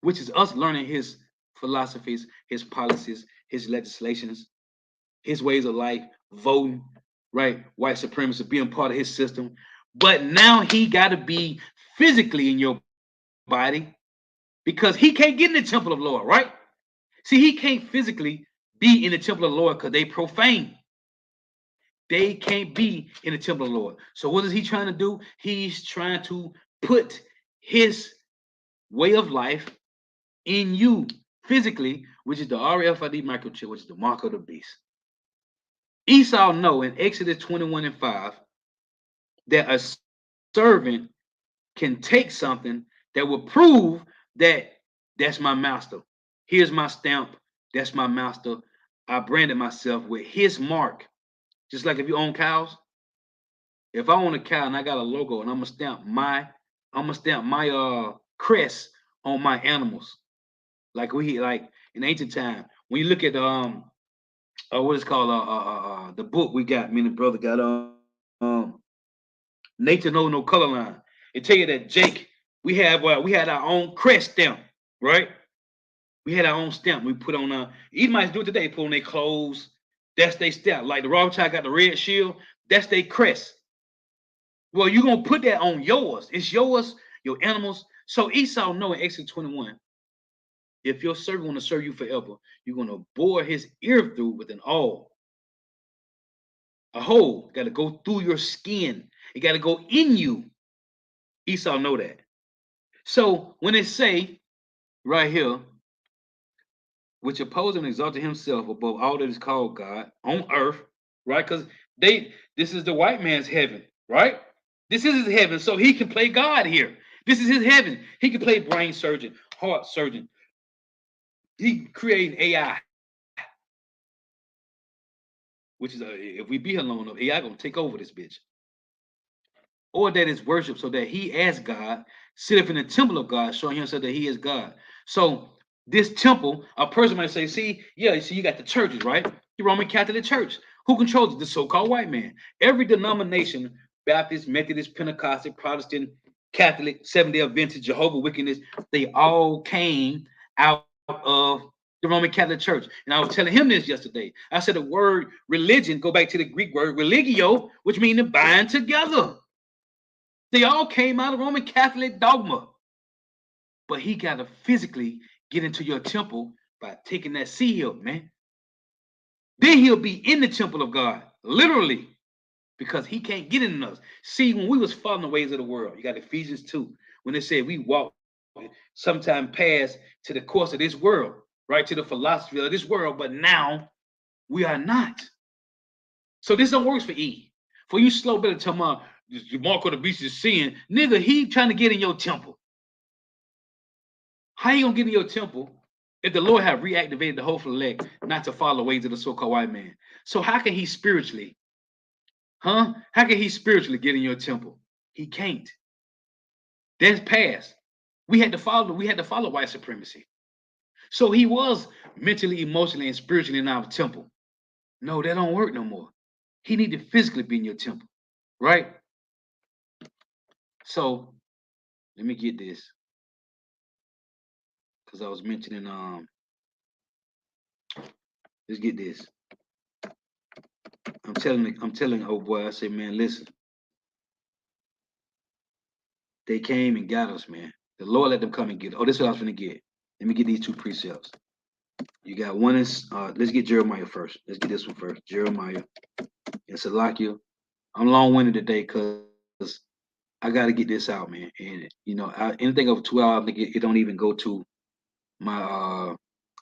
which is us learning his philosophies, his policies, his legislations, his ways of life, voting, right? White supremacy, being part of his system. But now he got to be physically in your body because he can't get in the temple of the Lord, right? See, he can't physically be in the temple of the Lord because they profane. They can't be in the temple of the Lord. So what is he trying to do? He's trying to put his way of life in you physically, which is the RFID microchip, which is the mark of the beast. Esau know in Exodus 21 and 5 that a servant can take something that will prove that that's my master. Here's my stamp. That's my master. I branded myself with his mark. Just like if you own cows, if I own a cow and I got a logo and I'm gonna stamp my crest on my animals. Like in ancient time, when you look at what is called the book we got, me and the brother got Nature Know No Color Line. It tell you that Jake, we had our own crest stamp, right? We had our own stamp. We put on Edomites do it today, put on their clothes. That's their stamp. Like the Rob Child got the red shield, that's their crest. Well, you're gonna put that on yours. It's yours, your animals. So Esau know in Exodus 21, if your servant want to serve you forever, you're gonna bore his ear through with an awl. A hole got to go through your skin. It got to go in you. Esau know that. So when it say right here, which opposed and exalted himself above all that is called God on earth, right? Because this is the white man's heaven, right? This is his heaven, so he can play God here. This is his heaven. He can play brain surgeon, heart surgeon. He creating AI, which is if we be here long enough, AI gonna take over this bitch. Or that is worship, so that he as God sitteth in the temple of God, showing himself that he is God. So this temple, a person might say, see, yeah, see, you got the churches, right? The Roman Catholic Church. Who controls it? The so-called white man. Every denomination, Baptist, Methodist, Pentecostal, Protestant, Catholic, Seventh-day Adventist, Jehovah Witness, they all came out of the Roman Catholic Church. And I was telling him this yesterday. I said the word religion, go back to the Greek word religio, which means to bind together. They all came out of Roman Catholic dogma. But he got to physically get into your temple by taking that seal, man. Then he'll be in the temple of God, literally, because he can't get in us. See, when we was following the ways of the world, you got Ephesians 2, when it said we walk sometime past to the course of this world, right, to the philosophy of this world, but now we are not. So this don't work for E. For you slow better tell my Marco the Beast is seeing, nigga, he trying to get in your temple. How you gonna get in your temple if the Lord have reactivated the whole elect not to follow the ways of the so-called white man? So how can he spiritually, How can he spiritually get in your temple? He can't. That's past. We had to follow white supremacy. So he was mentally, emotionally, and spiritually in our temple. No, that don't work no more. He need to physically be in your temple, right? So let me get this. Because I was mentioning let's get this. I'm telling oh boy, I say, man, listen. They came and got us, man. The Lord let them come and get us. Oh, this is what I was gonna get. Let me get these two precepts. You got one is let's get Jeremiah first. Let's get this one first. Jeremiah and Salakia. I'm long-winded today because I gotta get this out, man. And anything over 2 hours, I think it don't even go to my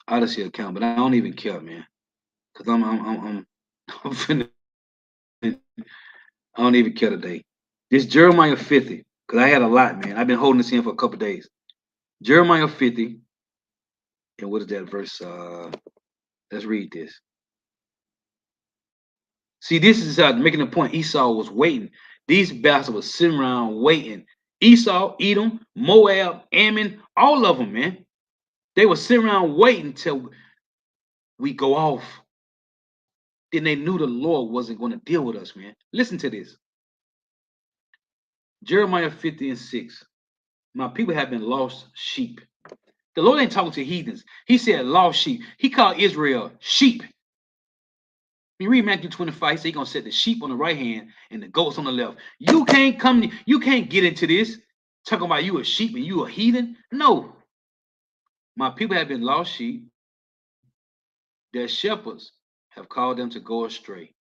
Odyssey account, but I don't even care, man. Cause I'm finna, I don't even care today. This Jeremiah 50, because I had a lot, man. I've been holding this in for a couple days. Jeremiah 50, and what is that verse? Let's read this. See, this is making the point. Esau was waiting. These bastards was sitting around waiting. Esau, Edom, Moab, Ammon, all of them, man. They were sitting around waiting till we go off. Then they knew the Lord wasn't going to deal with us, man. Listen to this. Jeremiah 50 and 6. My people have been lost sheep. The Lord ain't talking to heathens. He said lost sheep. He called Israel sheep. You read Matthew 25, he said he's gonna set the sheep on the right hand and the goats on the left. You can't get into this talking about you a sheep and you a heathen. No. My people have been lost sheep. Their shepherds have caused them to go astray.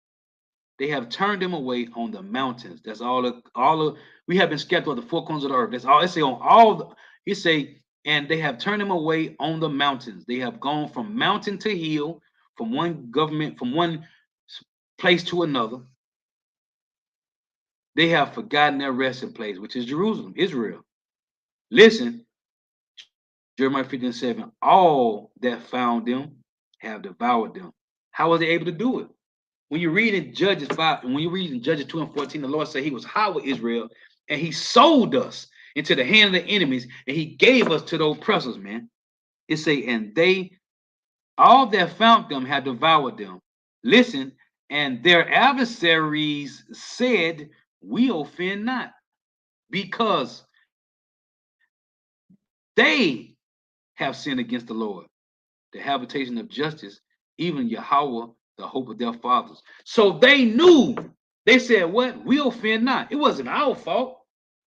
They have turned them away on the mountains. That's all we have been scattered on the four corners of the earth. That's all it say on all it say, and they have turned them away on the mountains. They have gone from mountain to hill, from one government, from one place to another. They have forgotten their resting place, which is Jerusalem, Israel. Listen, Jeremiah 57, all that found them have devoured them. How was they able to do it? When you read in Judges 5, and when you read in Judges 2 and 14, the Lord said he was high with Israel, and he sold us into the hand of the enemies, and he gave us to the oppressors, man. It say, and they, all that found them have devoured them. Listen, and their adversaries said, we offend not, because they have sinned against the Lord. the habitation of justice, even Yahweh, the hope of their fathers. So they knew. They said, what? We offend not. It wasn't our fault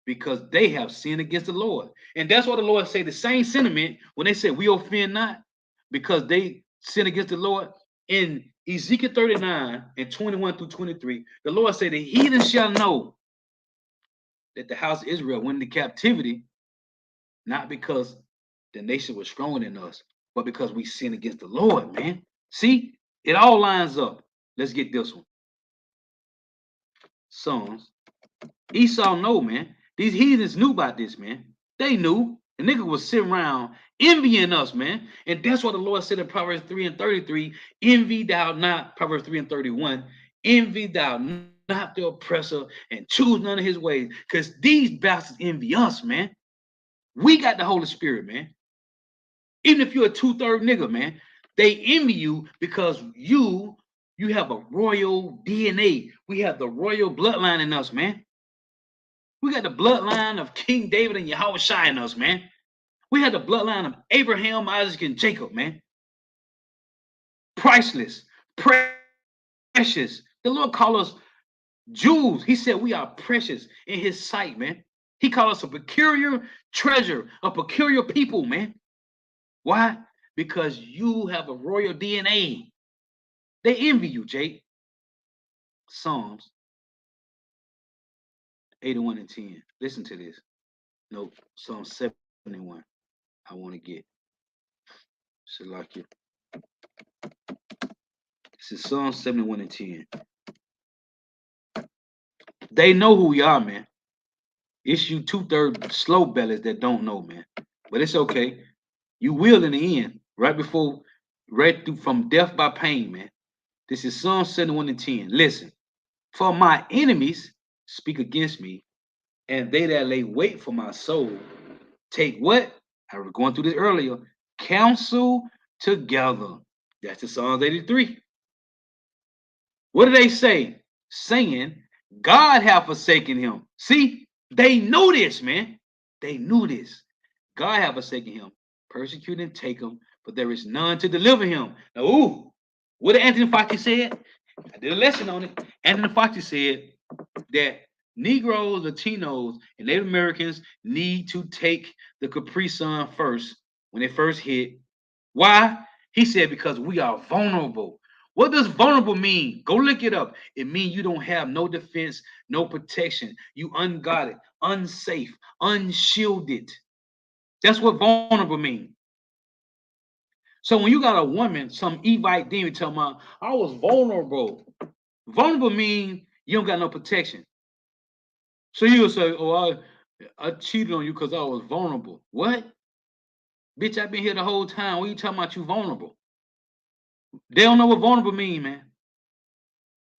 because they have sinned against the Lord. And that's why the Lord say the same sentiment when they said we offend not because they sin against the Lord. In Ezekiel 39 and 21 through 23, the Lord said the heathen shall know that the house of Israel went into captivity, not because the nation was stronger than us, but because we sinned against the Lord, man. See, it all lines up. Let's get this one. Psalms. Esau know, man. These heathens knew about this, man. They knew. The nigga was sitting around envying us, man. And that's what the Lord said in Proverbs 3 and 33, envy thou not, Proverbs 3 and 31, envy thou not the oppressor and choose none of his ways. Because these bastards envy us, man. We got the Holy Spirit, man. Even if you're a 2/3 nigga, man, they envy you because you have a royal DNA. We have the royal bloodline in us, man. We got the bloodline of King David and Yahweh Shai in us, man. We had the bloodline of Abraham, Isaac, and Jacob, man. Priceless, precious. The Lord called us jewels. He said we are precious in his sight, man. He called us a peculiar treasure, a peculiar people, man. Why? Because you have a royal DNA. They envy you, Jake. Psalms 81 and 10. Listen to this. No, Psalm 71. I want to get. Salakia. This is Psalm 71 and 10. They know who we are, man. It's you 2/3 slow bellies that don't know, man. But it's okay. You will in the end, right through from death by pain, man. This is Psalm 71 and 10. Listen, for my enemies speak against me, and they that lay wait for my soul take what? I was going through this earlier. Counsel together. That's the Psalms 83. What do they say? Saying, God have forsaken him. See, they knew this, man. They knew this. God have forsaken him, persecute and take him, but there is none to deliver him. Now, ooh, what did Anthony Fauci said? I did a lesson on it. Anthony Fauci said that Negroes, Latinos, and Native Americans need to take the Capri Sun first when they first hit. Why? He said because we are vulnerable. What does vulnerable mean? Go look it up. It means you don't have no defense, no protection. You unguarded, unsafe, unshielded. That's what vulnerable means. So when you got a woman, some Evite demon tell me, I was vulnerable. Vulnerable means you don't got no protection. So you'll say, oh, I cheated on you because I was vulnerable. What? Bitch, I've been here the whole time. What are you talking about you vulnerable? They don't know what vulnerable mean, man.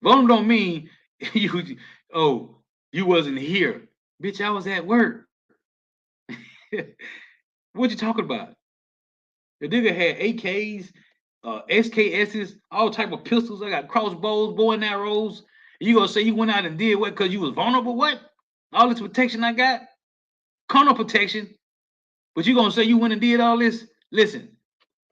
Vulnerable don't mean you wasn't here. Bitch, I was at work. What you talking about? The nigga had AKs, SKSs, all type of pistols. I got crossbows, bow and arrows. You gonna say you went out and did what because you was vulnerable? What? All this protection I got? Carnal protection. But you gonna say you went and did all this? Listen,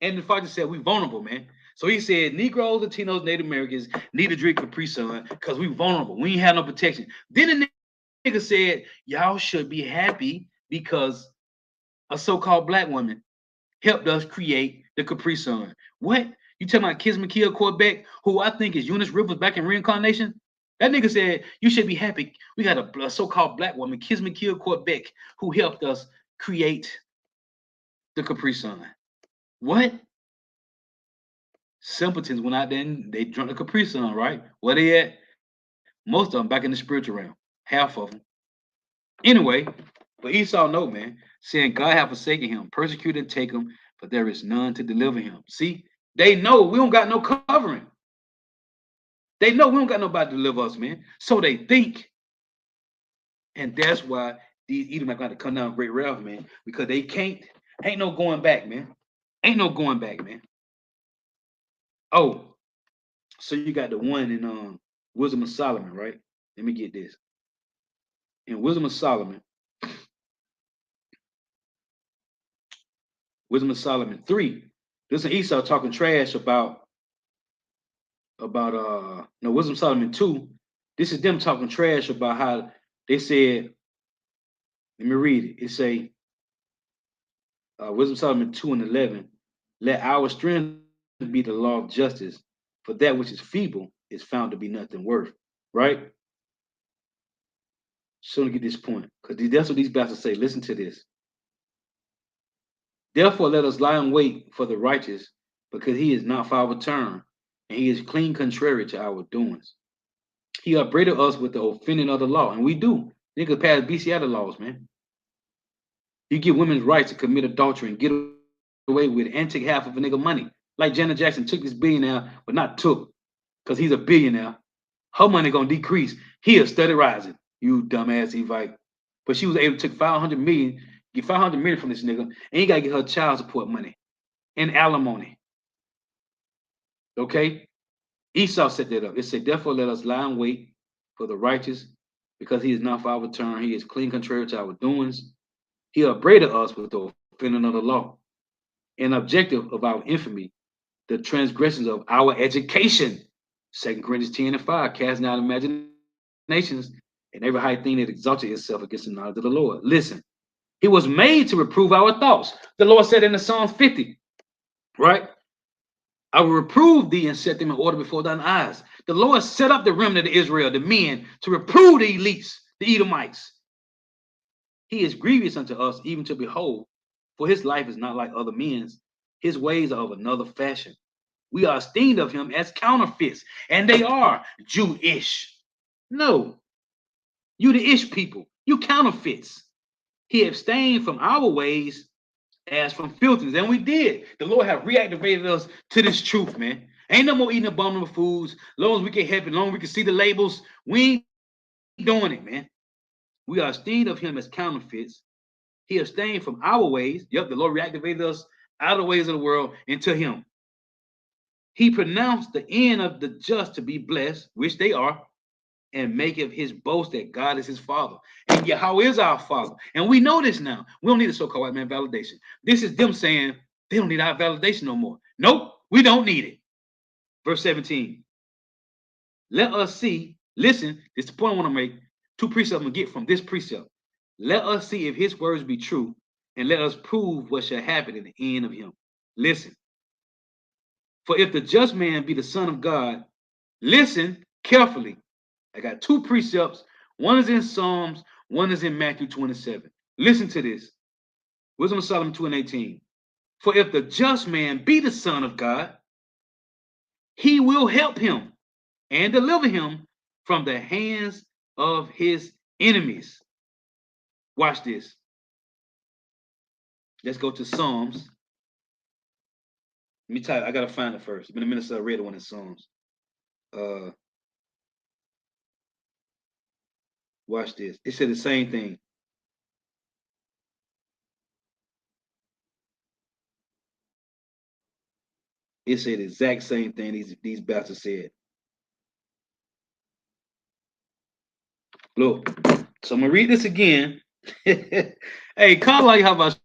and the father said we vulnerable, man. So he said Negroes, Latinos, Native Americans need to drink Capri Sun because we vulnerable. We ain't have no protection. Then the nigga said, y'all should be happy because a so-called black woman helped us create the Capri Sun. What? You talking about Kismakia Quebec, who I think is Eunice Rivers back in Reincarnation? That nigga said, you should be happy. We got a so-called black woman, Kismakia Quebec, who helped us create the Capri Sun. What? Simpletons went out there and they drank the Capri Sun, right? Where they at? Most of them back in the spiritual realm. Half of them. Anyway, but Esau know, man, saying God have forsaken him, persecuted and take him, but there is none to deliver him. See, they know we don't got no covering. They know we don't got nobody to deliver us, man. So they think. And that's why these Edomites got to come down great wrath, man, because they can't, ain't no going back, man. Ain't no going back, man. Oh, so you got the one in Wisdom of Solomon, right? Let me get this. In Wisdom of Solomon 3, This is Esau talking trash about no, Wisdom Solomon 2. This is them talking trash about how they said, let me read it. It say Wisdom Solomon 2 and 11, let our strength be the law of justice, for that which is feeble is found to be nothing worth. Right? So to get this point, because that's what these bastards say. Listen to this. Therefore, let us lie in wait for the righteous, because he is not for our turn, and he is clean contrary to our doings. He upbraided us with the offending of the law, and we do. Niggas pass BC out of laws, man. You give women's rights to commit adultery and get away with it and take half of a nigga money. Like Janet Jackson took this billionaire, but not took, because he's a billionaire. Her money gonna decrease. He'll steady rising. You dumbass Evite. But she was able to take 500 million, get 500 million from this nigga, and he gotta get her child support money and alimony. Okay? Esau set that up. It said, therefore let us lie in wait for the righteous, because he is not for our turn. He is clean contrary to our doings. He upbraided us with the offending of the law. An objective of our infamy, the transgressions of our education. 2 Corinthians 10 and 5, casting out imaginations and every high thing that exalted itself against the knowledge of the Lord. Listen, he was made to reprove our thoughts. The Lord said in the Psalm 50, right? I will reprove thee and set them in order before thine eyes. The Lord set up the remnant of Israel, the men, to reprove the elites, the Edomites. He is grievous unto us, even to behold, for his life is not like other men's. His ways are of another fashion. We are esteemed of him as counterfeits, and they are Jewish. No, you the ish people, you counterfeits. He abstained from our ways as from filthiness, and we did. The Lord have reactivated us to this truth, man. Ain't no more eating abominable foods. Long as we can help it, long as we can see the labels, we ain't doing it, man. We are esteemed of him as counterfeits. He abstained from our ways. Yep, the Lord reactivated us out of the ways of the world into him. He pronounced the end of the just to be blessed, which they are, and maketh his boast that God is his father. And Yahweh is our father. And we know this now. We don't need a so-called white man validation. This is them saying they don't need our validation no more. Nope, we don't need it. Verse 17. Let us see, listen, this is the point I want to make. Two precepts I'm going to get from this precept. Let us see if his words be true, and let us prove what shall happen at the end of him. Listen. For if the just man be the son of God, listen carefully. I got two precepts. One is in Psalms, one is in Matthew 27. Listen to this. Wisdom of Solomon 2 and 18. For if the just man be the son of God, he will help him and deliver him from the hands of his enemies. Watch this. Let's go to Psalms. Let me tell you, I gotta find it first. It's been a minute since I read one in Psalms. Watch this. It said the same thing. It said the exact same thing these bastards said. Look, so I'm gonna read this again. Hey, Carla, how about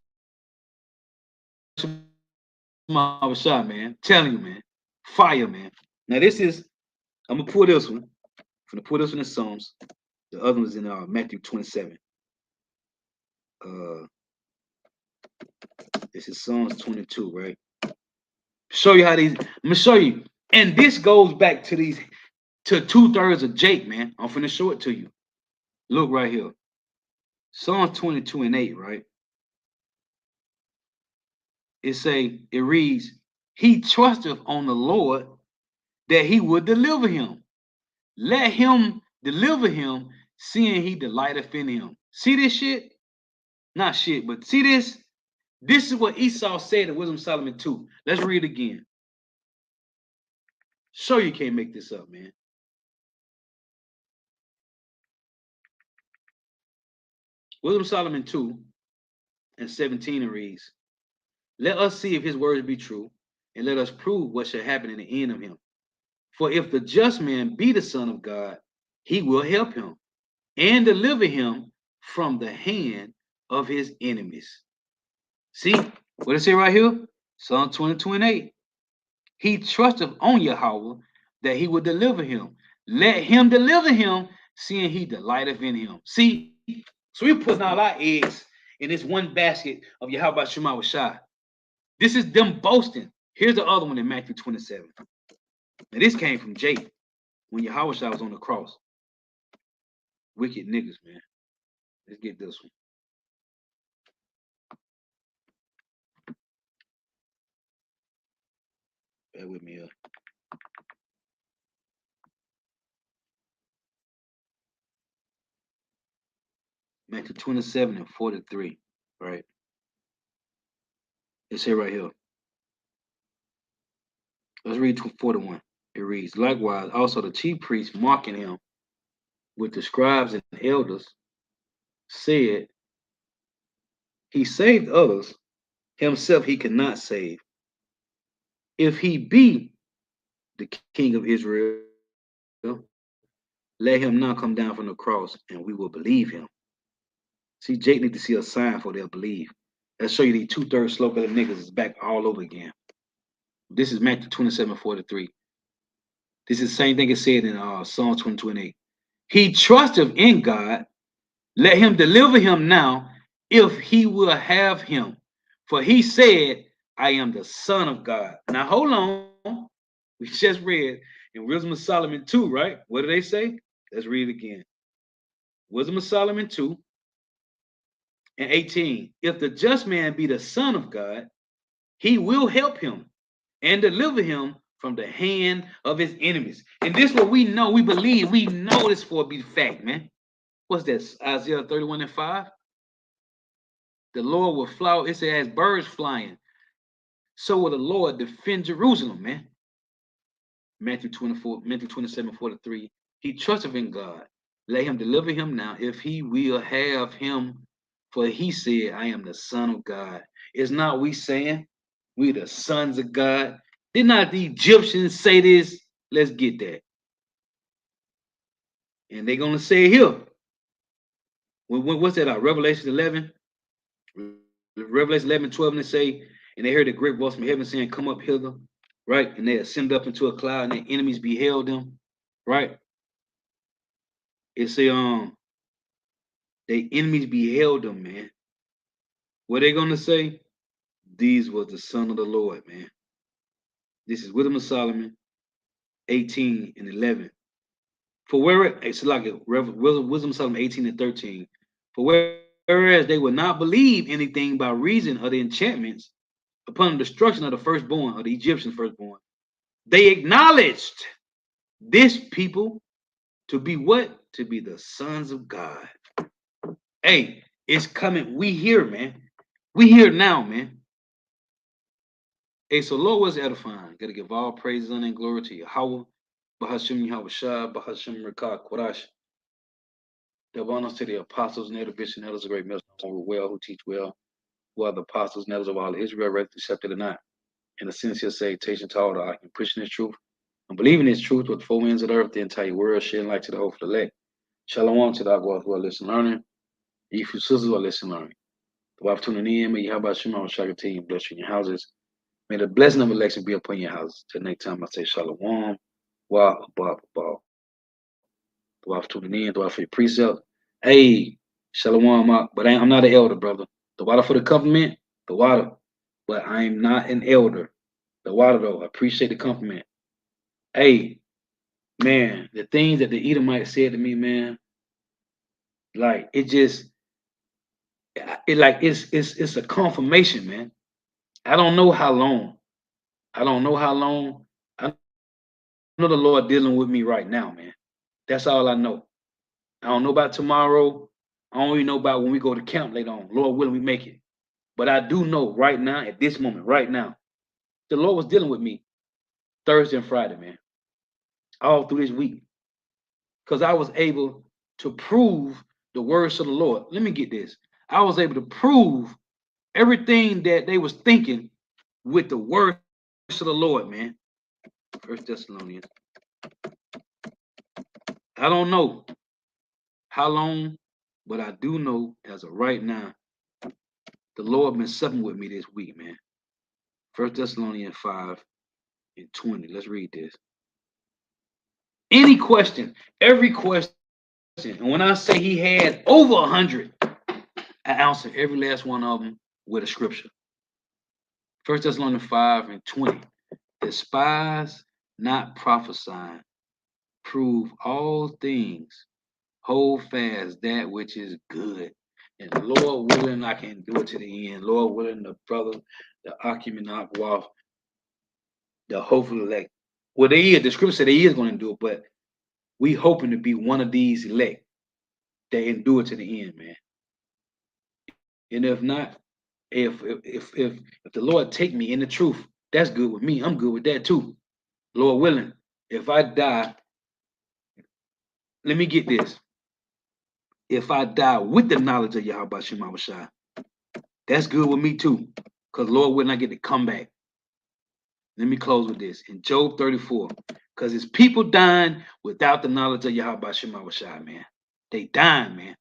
my shot, man? Telling you, man. Fire, man. Now this is, I'm gonna pull this one. I'm gonna pull this one in Psalms. The other one's in Matthew 27. This is Psalms 22, right? Show you how these, I'm gonna show you. And this goes back to these, to 2/3 of Jake, man. I'm finna show it to you. Look right here. Psalms 22 and 8, right? It reads, he trusteth on the Lord that he would deliver him. Let him deliver him, seeing he delighteth in him. See this shit? Not shit, but see this? This is what Esau said in Wisdom of Solomon 2. Let's read it again. Sure you can't make this up, man. Wisdom of Solomon 2 and 17 it reads, let us see if his words be true, and let us prove what shall happen in the end of him. For if the just man be the son of God, he will help him and deliver him from the hand of his enemies. See what it say right here? Psalm 20:28. He trusteth on Yahweh that he will deliver him. Let him deliver him, seeing he delighteth in him. See, so we're putting all our eggs in this one basket of Yahweh Shema Shai. This is them boasting. Here's the other one in Matthew 27. And this came from Jake when Yahweh Shai was on the cross. Wicked niggas, man. Let's get this one. Bear with me up. Matthew 27 and 43, right? It say right here. Let's read 41. It reads, likewise, also the chief priests mocking him with the scribes and elders said, he saved others, himself he cannot save. If he be the king of Israel, let him now come down from the cross and we will believe him. See, Jake need to see a sign for their belief. Let's show you these 2/3 slope of the niggas is back all over again. This is Matthew 27:43. This is the same thing it said in Psalm 20:28. He trusteth in God, let him deliver him now, if he will have him. For he said, I am the Son of God. Now hold on. We just read in Wisdom of Solomon 2, right? What do they say? Let's read it again. Wisdom of Solomon 2 and 18. If the just man be the Son of God, he will help him and deliver him from the hand of his enemies. And this is what we know, we believe, we know this for a be fact, man. What's this? Isaiah 31 and 5. The Lord will fly, it says, as birds flying. So will the Lord defend Jerusalem, man. Matthew 27:43. He trusteth in God. Let him deliver him now, if he will have him. For he said, I am the Son of God. Is not we saying we the sons of God? Did not the Egyptians say this? Let's get that. And they're gonna say here. What's that? Revelation 11. Revelation 11:12, and they say, and they heard a great voice from heaven saying, come up hither, right? And they ascended up into a cloud, and their enemies beheld them, right? It say, their enemies beheld them, man. What they gonna say? These was the Son of the Lord, man. This is Wisdom of Solomon 18 and 11. For where it's like Wisdom of Solomon 18 and 13. For whereas they would not believe anything by reason of the enchantments upon the destruction of the firstborn, of the Egyptian firstborn, they acknowledged this people to be what? To be the sons of God. Hey, it's coming. We here, man. We here now, man. Hey, so Lord was edifying. Gotta give all praise, honor, and glory to Yahweh. Bahashim Yahweh Shah, Bahashim Rekah Kodash. Give honors to the apostles and the bishops and elders of great millstone who well, who teach well, who are the apostles and elders of all Israel, whether accepted or not. In the sincere salutation to all the I can preach this truth and believing this truth with the four winds of the earth, the entire world, shedding light to the hope of the elect. Shalom to the Agua who are listening learning. If you sisters who are listening learning. The wife tuning in, may you have about Shema Shaka team bless you in your houses. May the blessing of election be upon your houses. Till next time I say Shalom. Wa Abba. The wife tuning in, the wife for your precept. Hey, Shalom, but I'm not an elder, brother. The water for the compliment, the water. But I'm not an elder. The water though, I appreciate the compliment. Hey, man, the things that the Edomite said to me, man, like it just it's a confirmation, man. I don't know how long. I don't know how long. I know the Lord dealing with me right now, man. That's all I know. I don't know about tomorrow. I don't even know about when we go to camp later on. Lord willing, we make it. But I do know right now, at this moment, right now, the Lord was dealing with me Thursday and Friday, man, all through this week. Because I was able to prove the words of the Lord. Let me get this. I was able to prove everything that they was thinking with the words of the Lord, man. First Thessalonians. I don't know how long, but I do know as of right now, the Lord been supping with me this week, man. 1 Thessalonians 5:20. Let's read this. Any question, every question. And when I say he had over 100, I answer every last one of them with a scripture. 1 Thessalonians 5:20. Despise not prophesying, prove all things, hold fast that which is good. And Lord willing, I can do it to the end. Lord willing, the brother, the Achimenach Waf, the hopeful elect. Well, the scripture said they is going to do it, but we hoping to be one of these elect that endure to the end, man. And if not, if the Lord take me in the truth, that's good with me. I'm good with that too. Lord willing, if I die, let me get this. If I die with the knowledge of Yahweh Shema Shai, that's good with me too. Because Lord willing, I get to come back. Let me close with this. In Job 34, because it's people dying without the knowledge of Yahweh Shema Shai, man. They dying, man.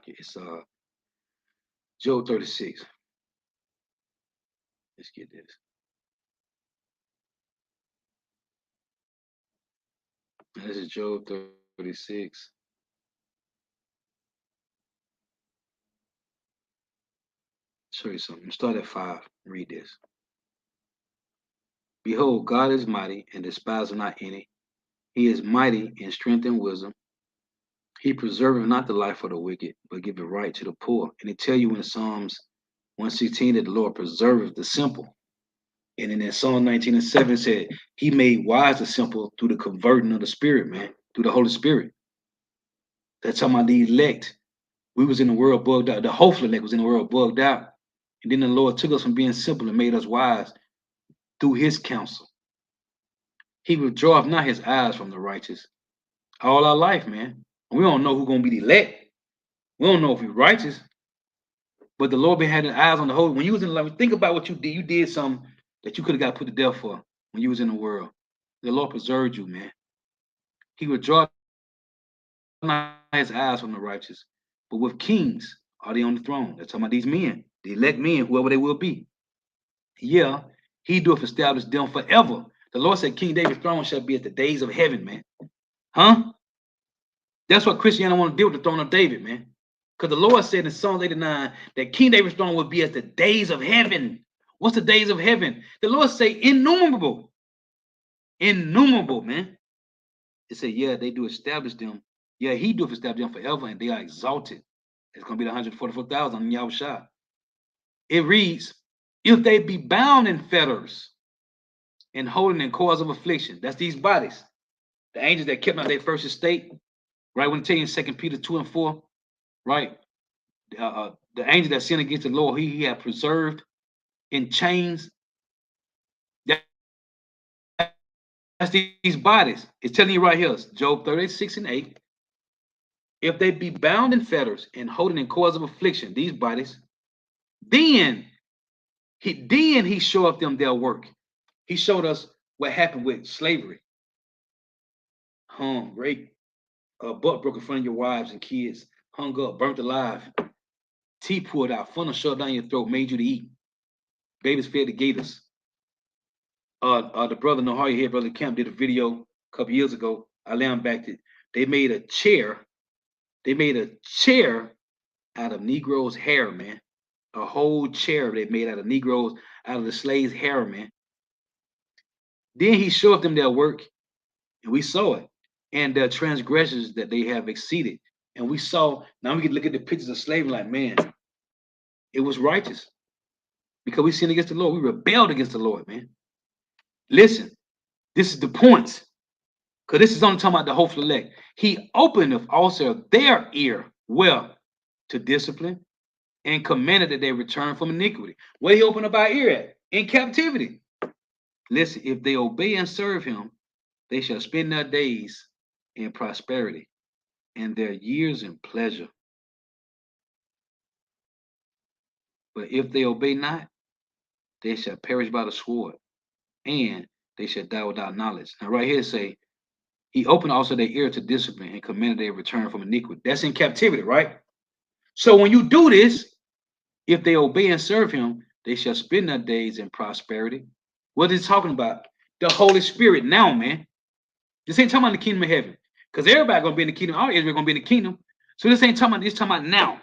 It's Job 36. Let's get this. This is Job 36. Show you something. Start at 5. Read this. Behold, God is mighty and despiseth not any. He is mighty in strength and wisdom. He preserveth not the life of the wicked, but giveth right to the poor. And they tell you in Psalms 116 that the Lord preserveth the simple. And in Psalm 19:7 said, He made wise the simple through the converting of the Spirit, man, through the Holy Spirit. That's talking about the elect. We was in the world bugged out. The hopeful elect was in the world bugged out. And then the Lord took us from being simple and made us wise through his counsel. He withdraweth not his eyes from the righteous. All our life, man. We don't know who's going to be the elect. We don't know if we're righteous. But the Lord been having eyes on the whole. When you was in life, think about what you did. You did something that you could have got put to death for when you was in the world. The Lord preserved you, man. He withdraweth not his eyes from the righteous. But with kings are they on the throne. They're talking about these men, the elect men, whoever they will be. Yeah, he doeth establish them forever. The Lord said King David's throne shall be at the days of heaven, man. Huh? That's what Christianity want to deal with the throne of David, man. Because the Lord said in Psalm 89 that King David's throne would be at the days of heaven. What's the days of heaven? The Lord say innumerable. Innumerable, man. It said, yeah, they do establish them. Yeah, he do establish them forever, and they are exalted. It's going to be the 144,000 in Yahushua. It reads, if they be bound in fetters and holding in cords of affliction. That's these bodies. The angels that kept out their first estate, right? When it tell you in 2 Peter 2:4, right? The angel that sinned against the Lord, he had preserved in chains. That's these bodies. It's telling you right here, Job 36:8. If they be bound in fetters and holding in cords of affliction, these bodies, then he showed them their work. He showed us what happened with slavery. Rape, butt broke in front of your wives and kids, hung up, burnt alive, teeth pulled out, funnel shoved down your throat, made you to eat. Babies fed the gators. The brother Nahari here, Brother Camp, did a video a couple years ago. I land back to they made a chair. They made a chair out of Negroes' hair, man. A whole chair they made out of Negroes, out of the slaves' hair, man. Then he showed them their work, and we saw it, and the transgressions that they have exceeded. And we saw, now we can look at the pictures of slavery like, man, it was righteous. Because we sinned against the Lord. We rebelled against the Lord, man. Listen, this is the points. Because this is only talking about the hopeful elect. He openeth also their ear well to discipline and commanded that they return from iniquity. Where he opened up our ear at? In captivity. Listen, if they obey and serve him, they shall spend their days in prosperity and their years in pleasure. But if they obey not, they shall perish by the sword, and they shall die without knowledge. Now, right here, say, he opened also their ear to discipline and commanded their return from iniquity. That's in captivity, right? So when you do this, if they obey and serve him, they shall spend their days in prosperity. What is he talking about? The Holy Spirit now, man. This ain't talking about the kingdom of heaven. Because everybody gonna be in the kingdom, all Israel gonna be in the kingdom. So this ain't talking about this, talking about now.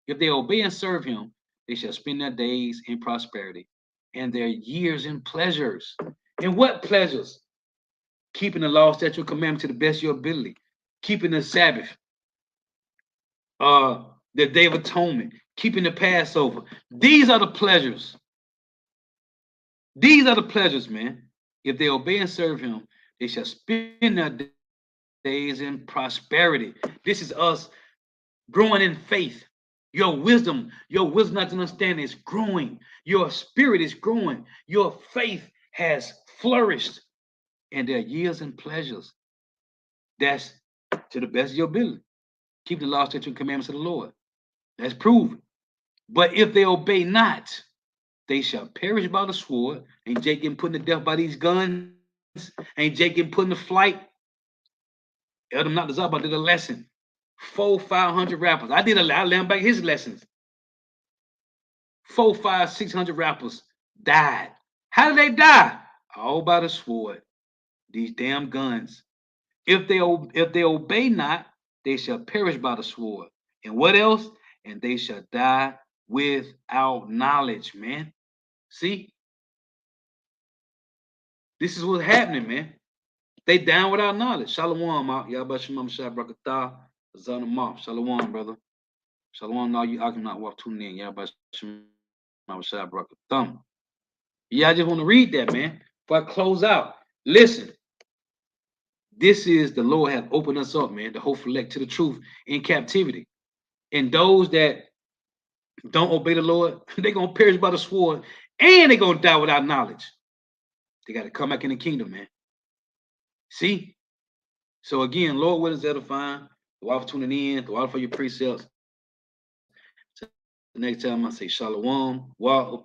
If they obey and serve him, they shall spend their days in prosperity and their years in pleasures. And what pleasures? Keeping the law, statute, commandment to the best of your ability, keeping the Sabbath, the Day of Atonement, keeping the Passover. These are the pleasures. These are the pleasures, man. If they obey and serve him, they shall spend their days in prosperity. This is us growing in faith. Your wisdom not to understand is growing. Your spirit is growing. Your faith has flourished. And their years and pleasures. That's to the best of your ability. Keep the law, statutes, and commandments of the Lord. That's proven. But if they obey not, they shall perish by the sword. Ain't Jake getting put to death by these guns? Ain't Jake getting put in the flight? Elder Noctazaba did a lesson. 400-500 rappers. I learned back his lessons. 400-600 rappers died. How did they die? All by the sword. These damn guns. If they obey not, they shall perish by the sword. And what else? And they shall die without knowledge, man. See? This is what's happening, man. They down without knowledge. Shalom, Yahba Shemam Shah Brakatah, Zanamah. Shalom, brother. Shalom, all you Akim walk tuning in. Yahba Shemam Shah Brakatah. Yeah, I just want to read that, man. Before I close out. Listen. This is the Lord have opened us up, man, to hopefully elect to the truth in captivity. And those that don't obey the Lord, they're going to perish by the sword and they're going to die without knowledge. They got to come back in the kingdom, man. See? So again, Lord, what is edifying? Thank you for tuning in. Thank you for your precepts. So the next time I say shalom, wa.